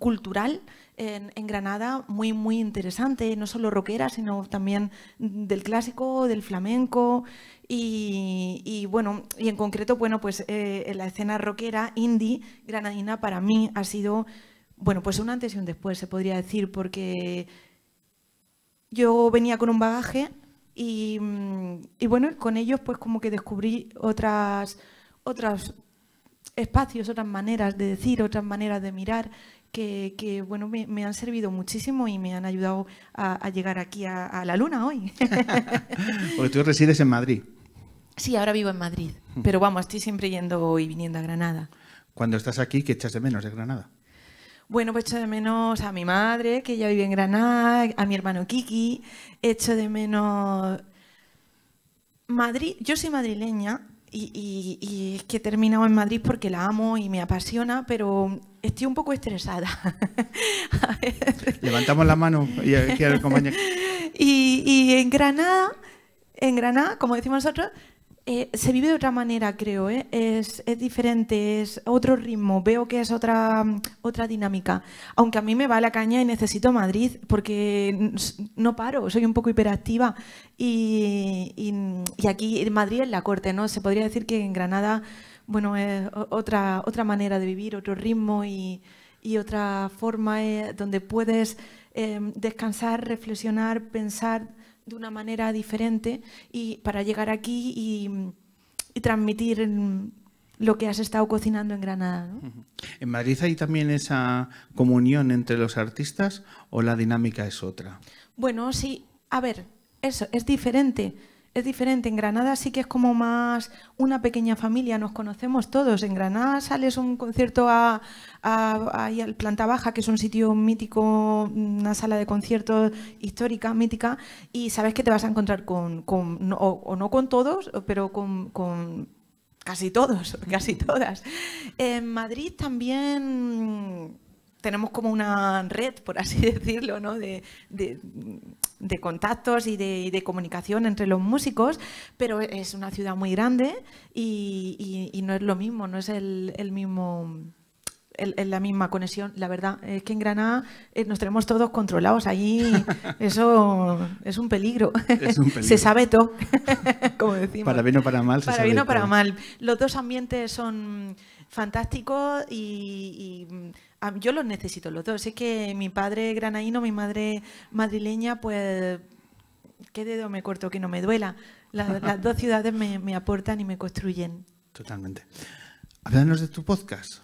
Speaker 10: cultural en Granada muy interesante, no solo rockera, sino también del clásico, del flamenco. Y bueno, y en concreto, bueno, pues la escena rockera indie granadina para mí ha sido, bueno, pues un antes y un después, se podría decir, porque yo venía con un bagaje y bueno, con ellos pues como que descubrí otros espacios, otras maneras de decir, otras maneras de mirar que bueno, me han servido muchísimo y me han ayudado a llegar aquí a la Luna hoy.
Speaker 4: Porque tú resides en Madrid.
Speaker 10: Sí, ahora vivo en Madrid, pero vamos, estoy siempre yendo y viniendo a Granada.
Speaker 4: Cuando estás aquí, ¿qué echas de menos de Granada?
Speaker 10: Bueno, pues echo de menos a mi madre, que ya vive en Granada, a mi hermano Kiki, echo de menos Madrid. Yo soy madrileña, y es que he terminado en Madrid porque la amo y me apasiona, pero estoy un poco estresada.
Speaker 4: Levantamos la mano y aquí al compañero.
Speaker 10: Y en Granada, como decimos nosotros, se vive de otra manera, creo, ¿eh? Es diferente, es otro ritmo, veo que es otra dinámica. Aunque a mí me va la caña y necesito Madrid porque no paro, soy un poco hiperactiva y aquí en Madrid es la corte, ¿no? Se podría decir que en Granada, bueno, es otra manera de vivir, otro ritmo y otra forma donde puedes descansar, reflexionar, pensar de una manera diferente y para llegar aquí y transmitir lo que has estado cocinando en Granada, ¿no?
Speaker 4: ¿En Madrid hay también esa comunión entre los artistas o la dinámica es otra?
Speaker 10: Bueno, sí, a ver, eso, es diferente. Es diferente, en Granada sí que es como más una pequeña familia, nos conocemos todos. En Granada sales a un concierto ahí al Planta Baja, que es un sitio mítico, una sala de conciertos histórica, mítica, y sabes que te vas a encontrar no con todos, pero con casi todos, casi todas. En Madrid también tenemos como una red, por así decirlo, ¿no? de contactos y de comunicación entre los músicos, pero es una ciudad muy grande y no es lo mismo, no es la misma conexión. La verdad es que en Granada nos tenemos todos controlados. Allí eso es un peligro.
Speaker 4: Es un peligro.
Speaker 10: Se sabe todo, como decimos.
Speaker 4: Para bien o para mal.
Speaker 10: Para bien o para mal. Los dos ambientes son fantásticos y yo los necesito los dos. Es que mi padre granaíno, mi madre madrileña, pues qué dedo me corto que no me duela. Las dos ciudades me aportan y me construyen.
Speaker 4: Totalmente. Háblanos de tu podcast.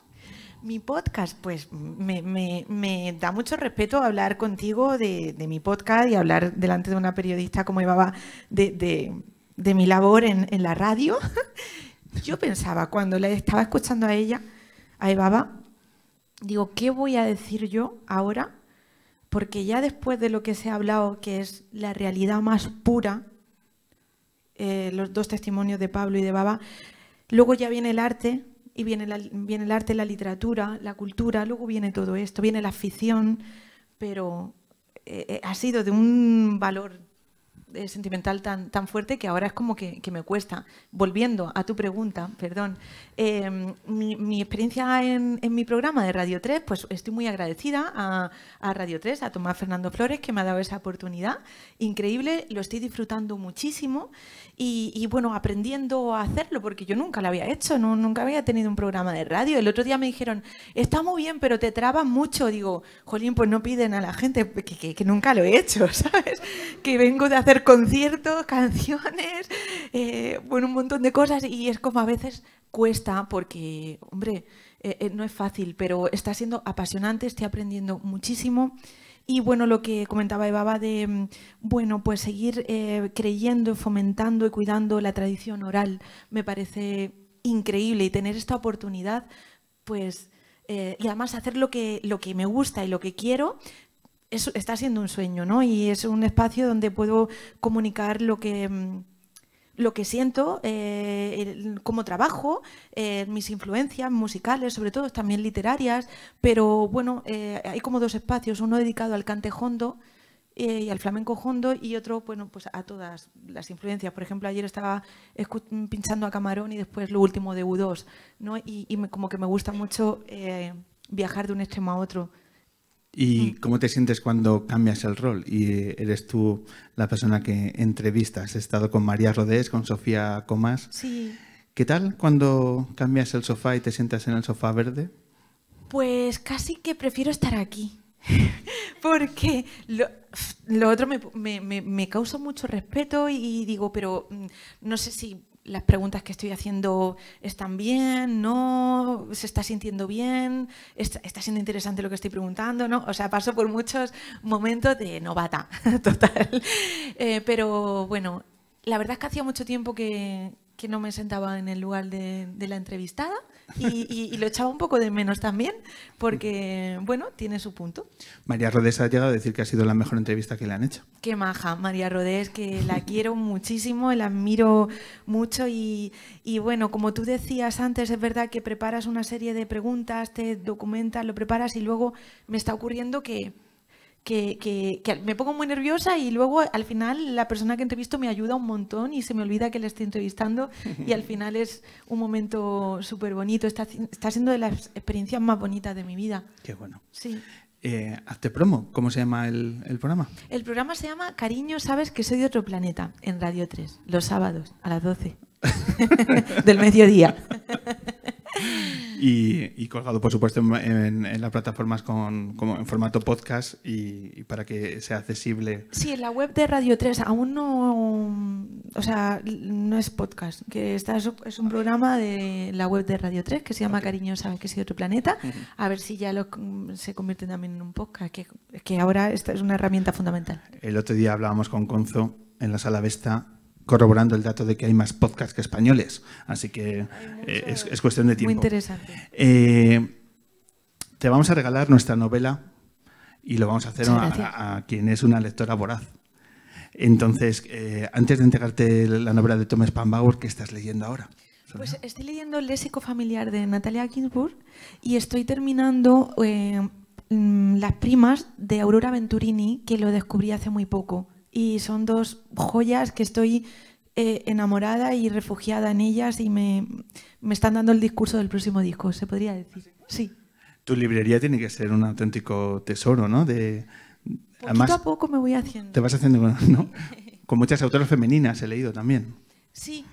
Speaker 10: Mi podcast, pues me da mucho respeto hablar contigo de mi podcast y hablar delante de una periodista como Ibaba de mi labor en la radio. Yo pensaba, cuando la estaba escuchando a ella, a Ibaba, digo, ¿qué voy a decir yo ahora? Porque ya después de lo que se ha hablado, que es la realidad más pura, los dos testimonios de Pablo y de Baba, luego ya viene el arte, y viene el arte, la literatura, la cultura, luego viene todo esto, viene la ficción, pero ha sido de un valor sentimental tan fuerte que ahora es como que me cuesta. Volviendo a tu pregunta, perdón, mi experiencia en mi programa de Radio 3, pues estoy muy agradecida a Radio 3, a Tomás Fernando Flores, que me ha dado esa oportunidad. Increíble, lo estoy disfrutando muchísimo y bueno, aprendiendo a hacerlo, porque yo nunca lo había hecho, nunca había tenido un programa de radio. El otro día me dijeron, está muy bien, pero te trabas mucho. Digo, jolín, pues no piden a la gente, que nunca lo he hecho, ¿sabes? Que vengo de hacer conciertos, canciones, bueno, un montón de cosas y es como a veces cuesta porque, hombre, no es fácil, pero está siendo apasionante, estoy aprendiendo muchísimo y bueno, lo que comentaba Ibaba de, bueno, pues seguir creyendo, fomentando y cuidando la tradición oral me parece increíble y tener esta oportunidad, pues, y además hacer lo que me gusta y lo que quiero. Eso está siendo un sueño, ¿no? Y es un espacio donde puedo comunicar lo que siento, cómo trabajo, mis influencias musicales, sobre todo también literarias, pero bueno, hay como dos espacios, uno dedicado al cante jondo y al flamenco jondo y otro, bueno, pues a todas las influencias. Por ejemplo, ayer estaba pinchando a Camarón y después lo último de U2, ¿no? Y como que me gusta mucho viajar de un extremo a otro.
Speaker 4: ¿Y cómo te sientes cuando cambias el rol y eres tú la persona que entrevistas? Has estado con María Rodés, con Sofía Comas.
Speaker 10: Sí.
Speaker 4: ¿Qué tal cuando cambias el sofá y te sientas en el sofá verde?
Speaker 10: Pues casi que prefiero estar aquí. Porque lo otro me causa mucho respeto y digo, pero no sé si las preguntas que estoy haciendo están bien, no, se está sintiendo bien, está siendo interesante lo que estoy preguntando, ¿no? O sea, paso por muchos momentos de novata, total. Pero bueno, la verdad es que hacía mucho tiempo que no me sentaba en el lugar de la entrevistada y lo echaba un poco de menos también, porque, bueno, tiene su punto.
Speaker 4: María Rodés ha llegado a decir que ha sido la mejor entrevista que le han hecho.
Speaker 10: Qué maja, María Rodés, que la quiero muchísimo, la admiro mucho y bueno, como tú decías antes, es verdad que preparas una serie de preguntas, te documentas, lo preparas y luego me está ocurriendo que me pongo muy nerviosa y luego al final la persona que entrevisto me ayuda un montón y se me olvida que le estoy entrevistando y al final es un momento súper bonito. Está siendo de las experiencias más bonitas de mi vida.
Speaker 4: Qué bueno.
Speaker 10: Sí.
Speaker 4: Hazte promo. ¿Cómo se llama el programa?
Speaker 10: El programa se llama Cariño, sabes que soy de otro planeta, en Radio 3, los sábados a las 12 del mediodía.
Speaker 4: Y colgado, por supuesto, en las plataformas como en formato podcast y para que sea accesible.
Speaker 10: Sí, en la web de Radio 3 aún no, o sea, no es podcast, que es un programa de la web de Radio 3 que se llama Cariño, sabes que soy de otro planeta. A ver si ya se convierte también en un podcast, que ahora esta es una herramienta fundamental.
Speaker 4: El otro día hablábamos con Conzo en la Sala Vesta, corroborando el dato de que hay más podcasts que españoles. Así que es cuestión de tiempo.
Speaker 10: Muy interesante.
Speaker 4: Te vamos a regalar nuestra novela y lo vamos a hacer a quien es una lectora voraz. Entonces, antes de entregarte la novela de Thomas Spanbauer, ¿qué estás leyendo ahora?
Speaker 10: Pues estoy leyendo El léxico familiar de Natalia Ginsburg y estoy terminando Las primas de Aurora Venturini, que lo descubrí hace muy poco. Y son dos joyas que estoy enamorada y refugiada en ellas y me están dando el discurso del próximo disco, se podría decir. Sí.
Speaker 4: Tu librería tiene que ser un auténtico tesoro, ¿no?
Speaker 10: Poquito a poco me voy haciendo.
Speaker 4: Te vas haciendo, ¿no? Con muchas autoras femeninas he leído también.
Speaker 10: Sí.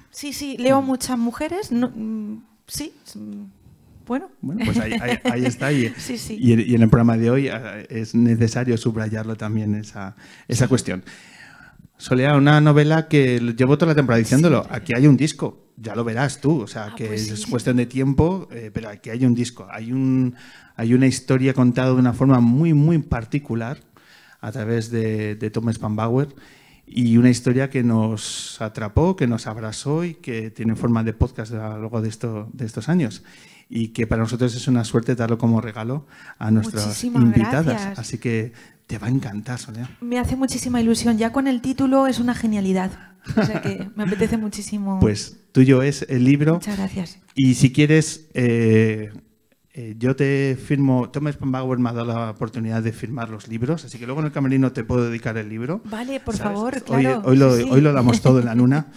Speaker 10: Leo muchas mujeres. Sí. Bueno,
Speaker 4: pues ahí está. Y,
Speaker 10: sí.
Speaker 4: Y en el programa de hoy es necesario subrayarlo también, esa cuestión. Solea, una novela que llevo toda la temporada diciéndolo. Sí. Aquí hay un disco, ya lo verás tú. O sea, que pues es cuestión de tiempo, pero aquí hay un disco. Hay una historia contada de una forma muy, muy particular a través de Thomas Spanbauer. Y una historia que nos atrapó, que nos abrazó y que tiene forma de podcast a lo largo de estos años. Y que para nosotros es una suerte darlo como regalo a nuestras invitadas.
Speaker 10: Gracias.
Speaker 4: Así que te va a encantar, Solea.
Speaker 10: Me hace muchísima ilusión. Ya con el título es una genialidad. O sea que me apetece muchísimo.
Speaker 4: Pues tuyo es el libro.
Speaker 10: Muchas gracias.
Speaker 4: Y si quieres, yo te firmo. Thomas Spanbauer me ha dado la oportunidad de firmar los libros, así que luego en el camerino te puedo dedicar el libro.
Speaker 10: Vale, por
Speaker 4: ¿sabes?
Speaker 10: favor, claro.
Speaker 4: Hoy lo damos todo en la luna.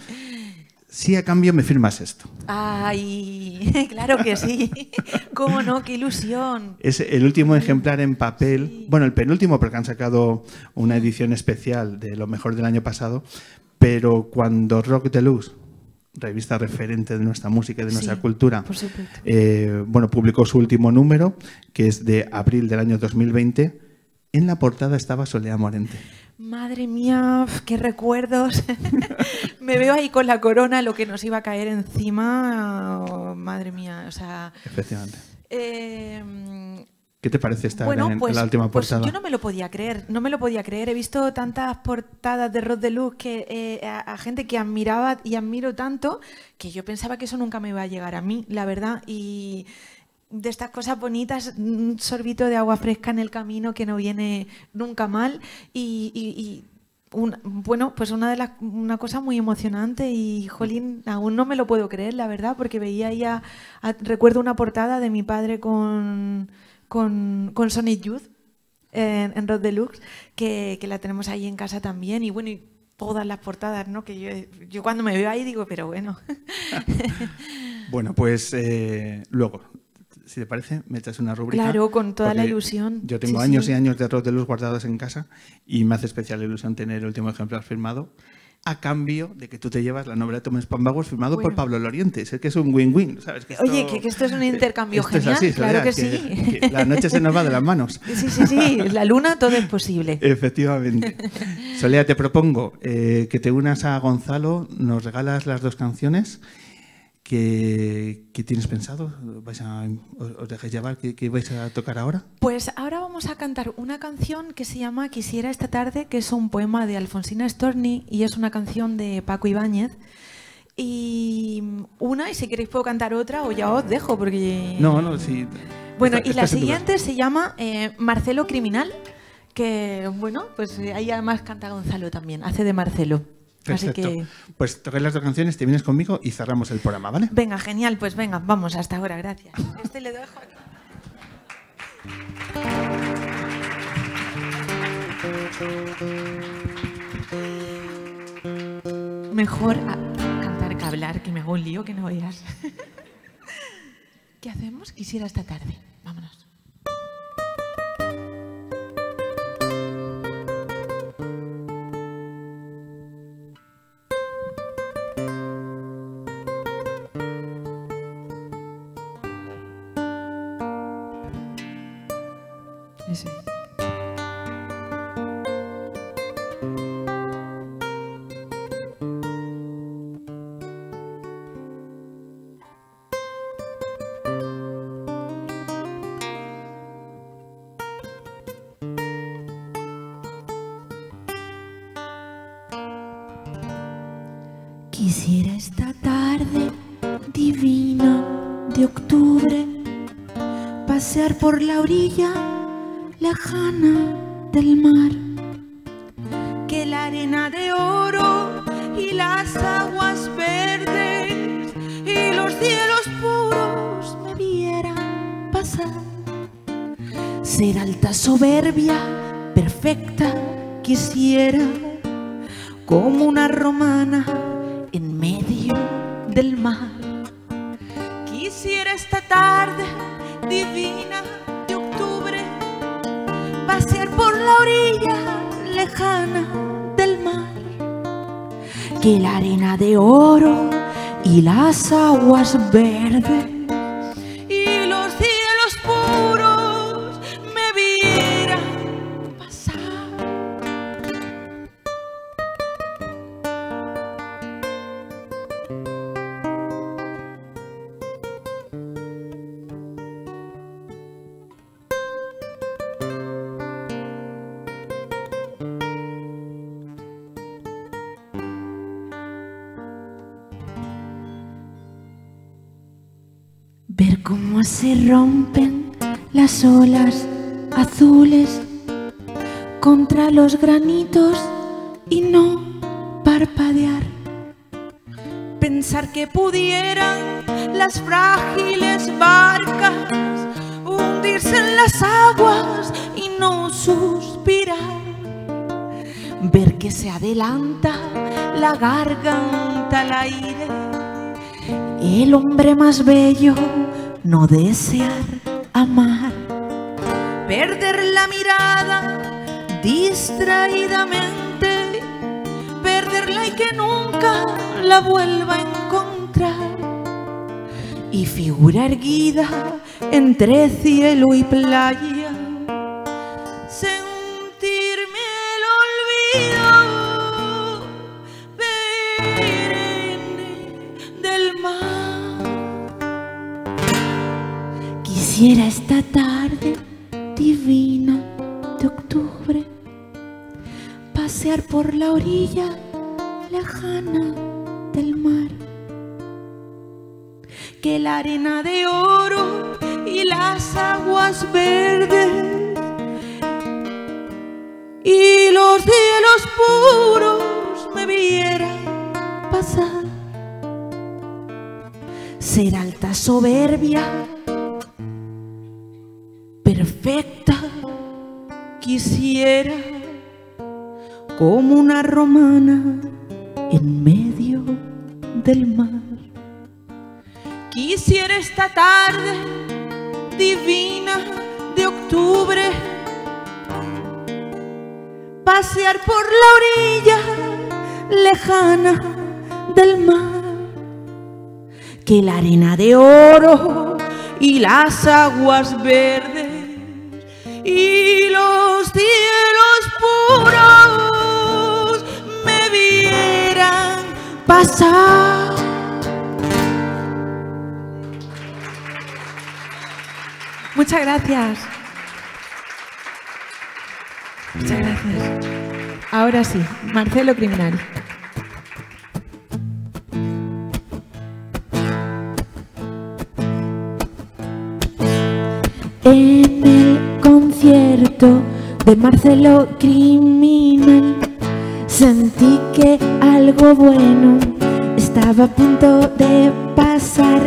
Speaker 4: Sí, a cambio me firmas esto.
Speaker 10: ¡Ay! Claro que sí. ¿Cómo no? ¡Qué ilusión!
Speaker 4: Es el último ejemplar en papel. Sí. Bueno, el penúltimo, porque han sacado una edición especial de lo mejor del año pasado. Pero cuando Rock Deluxe, revista referente de nuestra música y de nuestra cultura,
Speaker 10: por supuesto.
Speaker 4: Publicó su último número, que es de abril del año 2020. En la portada estaba Solea Morente.
Speaker 10: Madre mía, qué recuerdos. Me veo ahí con la corona, lo que nos iba a caer encima. Oh, madre mía, o sea...
Speaker 4: Efectivamente. ¿Qué te parece estar en la última portada?
Speaker 10: Yo no me lo podía creer, He visto tantas portadas de Rock Deluxe a gente que admiraba y admiro tanto que yo pensaba que eso nunca me iba a llegar a mí, la verdad. Y de estas cosas bonitas, un sorbito de agua fresca en el camino que no viene nunca mal una cosa muy emocionante y, jolín, aún no me lo puedo creer, la verdad, porque veía ya, recuerdo una portada de mi padre con Sonic Youth en Rock Deluxe, que la tenemos ahí en casa también, y bueno, y todas las portadas, ¿no? Que yo cuando me veo ahí digo, pero bueno.
Speaker 4: Bueno, pues luego, si te parece, me echas una rúbrica.
Speaker 10: Claro, con toda la ilusión.
Speaker 4: Yo tengo años y años de Rock Deluxe guardados en casa y me hace especial ilusión tener el último ejemplar firmado, a cambio de que tú te llevas la novela de Thomas Spanbauer firmado por Pablo Loriente. Sé que es un win-win, ¿sabes? Que
Speaker 10: oye, que esto es un intercambio genial,
Speaker 4: así,
Speaker 10: claro que sí.
Speaker 4: Que la noche se nos va de las manos.
Speaker 10: Sí, la luna todo es posible.
Speaker 4: Efectivamente. Solea, te propongo que te unas a Gonzalo, nos regalas las dos canciones. ¿Qué tienes pensado? ¿Os dejáis llevar? ¿Qué vais a tocar ahora?
Speaker 10: Pues ahora vamos a cantar una canción que se llama Quisiera esta tarde, que es un poema de Alfonsina Storni y es una canción de Paco Ibáñez. y si queréis puedo cantar otra o ya os dejo porque...
Speaker 4: No, sí.
Speaker 10: Bueno, y la siguiente se llama Marcelo Criminal, que bueno, pues ahí además canta Gonzalo también, hace de Marcelo.
Speaker 4: Perfecto.
Speaker 10: Así que...
Speaker 4: Pues toqué las dos canciones, te vienes conmigo y cerramos el programa, ¿vale?
Speaker 10: Venga, genial, pues venga, vamos, hasta ahora, gracias. Este le dejo aquí. Mejor cantar que hablar, que me hago un lío que no veas. ¿Qué hacemos? Quisiera esta tarde. Vámonos. Ese. Quisiera esta tarde divina de octubre pasear por la orilla lejana del mar, que la arena de oro y las aguas verdes y los cielos puros me vieran pasar. Ser alta, soberbia, perfecta, quisiera como una romana en medio del mar. Quisiera esta tarde divina de octubre pasear por la orilla lejana del mar, que la arena de oro y las aguas verdes y los cielos puros me vieran pasar. Ver cómo se rompen las olas azules contra los granitos y no parpadear. Pensar que pudieran las frágiles barcas hundirse en las aguas y no suspirar. Ver que se adelanta la garganta al aire, el hombre más bello no desear amar. Perder la mirada distraídamente, perderla y que nunca la vuelva a encontrar. Y figura erguida entre cielo y playa, sentirme el olvido perenne del mar. Quisiera esta tarde divina de octubre pasear por la orilla lejana del mar, que la arena de oro y las aguas verdes y los cielos puros me vieran pasar. Ser alta, soberbia, perfecta, quisiera como una romana en medio del mar. Quisiera esta tarde divina de octubre pasear por la orilla lejana del mar, que la arena de oro y las aguas verdes y los cielos puros me vieran pasar. Muchas gracias. Muchas gracias. Ahora sí, Marcelo Criminal. de Marcelo criminal. Sentí que algo bueno estaba a punto de pasar.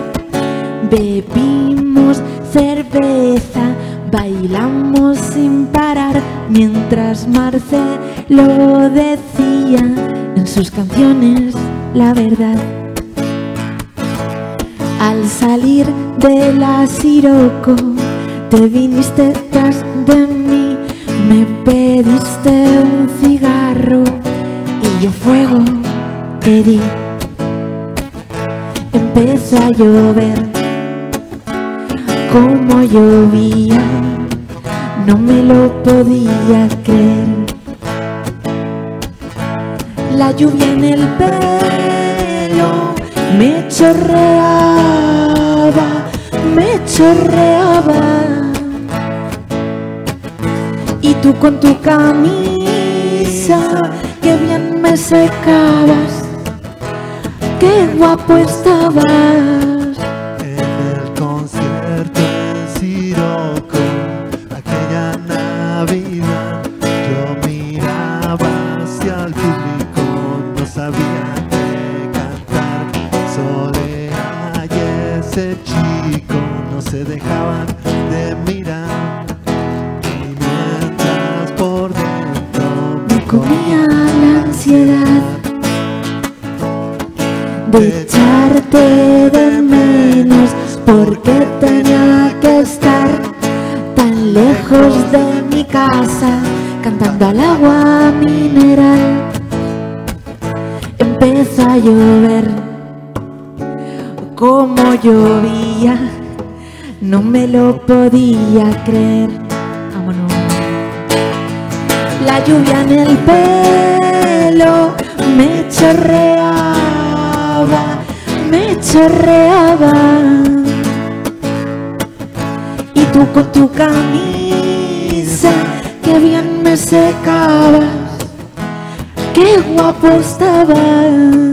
Speaker 10: Bebimos cerveza, bailamos sin parar, mientras Marcelo decía en sus canciones la verdad. Al salir de la Siroco, te viniste tras de mí, me pediste un cigarro y yo fuego te di. Empezó a llover, como llovía, no me lo podía creer. La lluvia en el pelo me chorreaba, me chorreaba. Y tú con tu camisa, que bien me secabas, qué guapo estabas.
Speaker 13: En el concierto en Siroco, aquella Navidad, yo miraba hacia el público, no sabía qué cantar. Soledad y ese chico no se dejaban de mirar, y mientras por dentro
Speaker 10: me comía la ansiedad de echarte de menos, porque tenía que estar tan lejos de mi casa, cantando al agua mineral. Empezó a llover, como llovía, no me lo podía creer. Vámonos. La lluvia en el pelo me chorreaba, me chorreaba. Y tú con tu camisa, que bien me secabas, qué guapo estabas.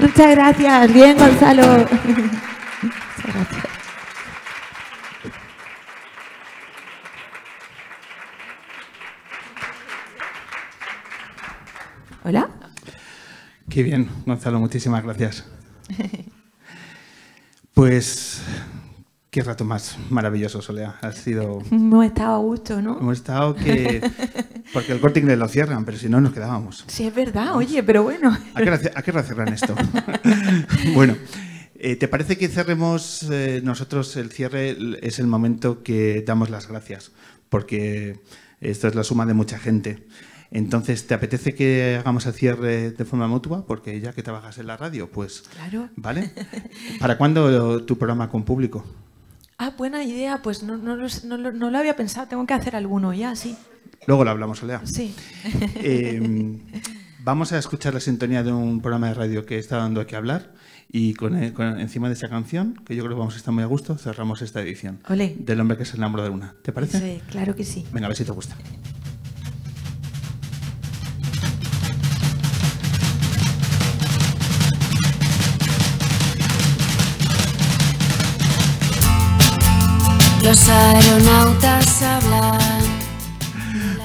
Speaker 10: Muchas gracias. Bien, Gonzalo. Muchas gracias. Hola.
Speaker 4: Qué bien, Gonzalo, muchísimas gracias. Pues, qué rato más maravilloso, Solea. Ha sido...
Speaker 10: Hemos estado a gusto, ¿no?
Speaker 4: Hemos estado que... Porque el Corte Inglés lo cierran, pero si no nos quedábamos.
Speaker 10: Sí, es verdad, oye, pero bueno.
Speaker 4: ¿A qué hora cierran esto? Bueno, ¿te parece que cerremos nosotros el cierre? Es el momento que damos las gracias, porque esto es la suma de mucha gente. Entonces, ¿te apetece que hagamos el cierre de forma mutua? Porque ya que trabajas en la radio, pues...
Speaker 10: Claro.
Speaker 4: ¿Vale? ¿Para cuándo tu programa con público?
Speaker 10: Ah, buena idea, pues no lo había pensado, tengo que hacer alguno ya, sí.
Speaker 4: Luego lo hablamos, Olea.
Speaker 10: Sí.
Speaker 4: Vamos a escuchar la sintonía de un programa de radio que está dando que hablar y encima de esa canción, que yo creo que vamos a estar muy a gusto, cerramos esta edición.
Speaker 10: Olé.
Speaker 4: Del hombre que se enamoró de Luna. ¿Te parece?
Speaker 10: Sí, claro que sí.
Speaker 4: Venga, a ver si te gusta.
Speaker 2: Los aeronautas hablan.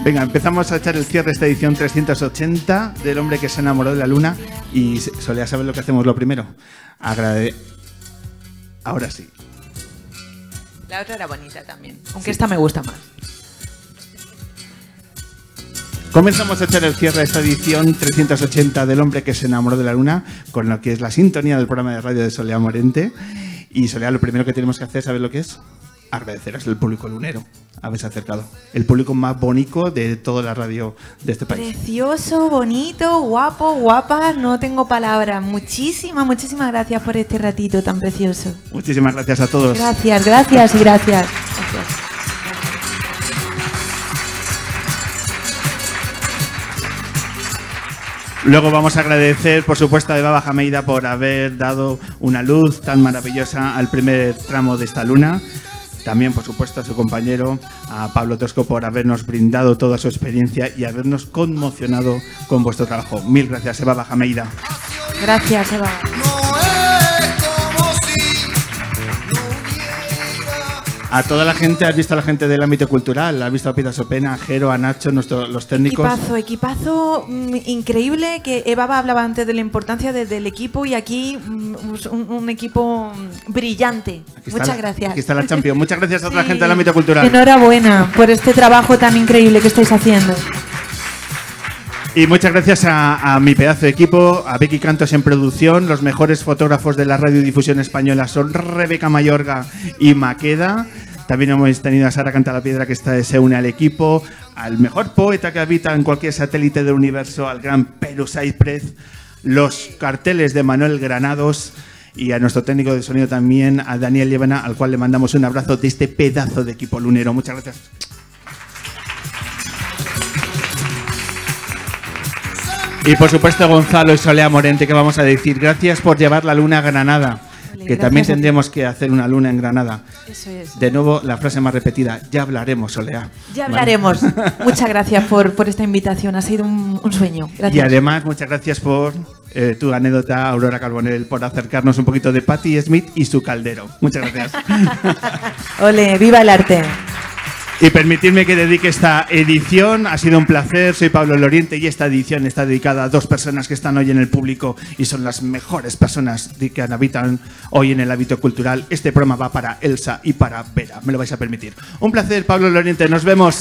Speaker 4: Venga, empezamos a echar el cierre de esta edición 380 del hombre que se enamoró de la luna. Y Solea, ¿sabes lo que hacemos lo primero? Ahora sí.
Speaker 10: La otra era bonita también, aunque esta me gusta más.
Speaker 4: Comenzamos a echar el cierre de esta edición 380 del hombre que se enamoró de la luna, con lo que es la sintonía del programa de radio de Solea Morente. Y Solea, lo primero que tenemos que hacer, ¿sabes lo que es? Agradecer al público lunero haberse acercado. El público más bonito de toda la radio de este país.
Speaker 10: Precioso, bonito, guapo, guapa, no tengo palabras. Muchísimas gracias por este ratito tan precioso.
Speaker 4: Muchísimas gracias a todos.
Speaker 10: Gracias, gracias y gracias.
Speaker 4: Luego vamos a agradecer, por supuesto, a Eva Bajameida por haber dado una luz tan maravillosa al primer tramo de esta luna. También, por supuesto, a su compañero, a Pablo Tosco, por habernos brindado toda su experiencia y habernos conmocionado con vuestro trabajo. Mil gracias, Eva Bajameida.
Speaker 10: Gracias, Eva.
Speaker 4: A toda la gente, has visto a la gente del ámbito cultural, has visto a Pita Sopena, a Jero, a Nacho, los técnicos.
Speaker 10: Equipazo increíble, que Eva hablaba antes de la importancia del equipo y aquí un equipo brillante. Muchas gracias.
Speaker 4: Aquí está la Champions. Muchas gracias a toda la gente del ámbito cultural.
Speaker 10: Enhorabuena por este trabajo tan increíble que estáis haciendo.
Speaker 4: Y muchas gracias a mi pedazo de equipo, a Becky Cantos en producción. Los mejores fotógrafos de la radiodifusión española son Rebeca Mayorga y Maqueda. También hemos tenido a Sara Cantalapiedra, que se une al equipo, al mejor poeta que habita en cualquier satélite del universo, al gran Peru Saizprez, los carteles de Manuel Granados y a nuestro técnico de sonido también, a Daniel Llévena, al cual le mandamos un abrazo de este pedazo de equipo lunero. Muchas gracias. Y por supuesto Gonzalo y Solea Morente, que vamos a decir gracias por llevar la luna a Granada, que también tendremos que hacer una luna en Granada.
Speaker 10: Eso es.
Speaker 4: De nuevo, la frase más repetida, ya hablaremos, Solea.
Speaker 10: Ya hablaremos. ¿Vale? Muchas gracias por esta invitación, ha sido un sueño. Gracias.
Speaker 4: Y además, muchas gracias por tu anécdota, Aurora Carbonell, por acercarnos un poquito de Patti Smith y su caldero. Muchas gracias.
Speaker 10: Ole, viva el arte.
Speaker 4: Y permitidme que dedique esta edición, ha sido un placer, soy Pablo Loriente y esta edición está dedicada a dos personas que están hoy en el público y son las mejores personas que habitan hoy en el ámbito cultural. Este programa va para Elsa y para Vera, me lo vais a permitir. Un placer, Pablo Loriente, nos vemos.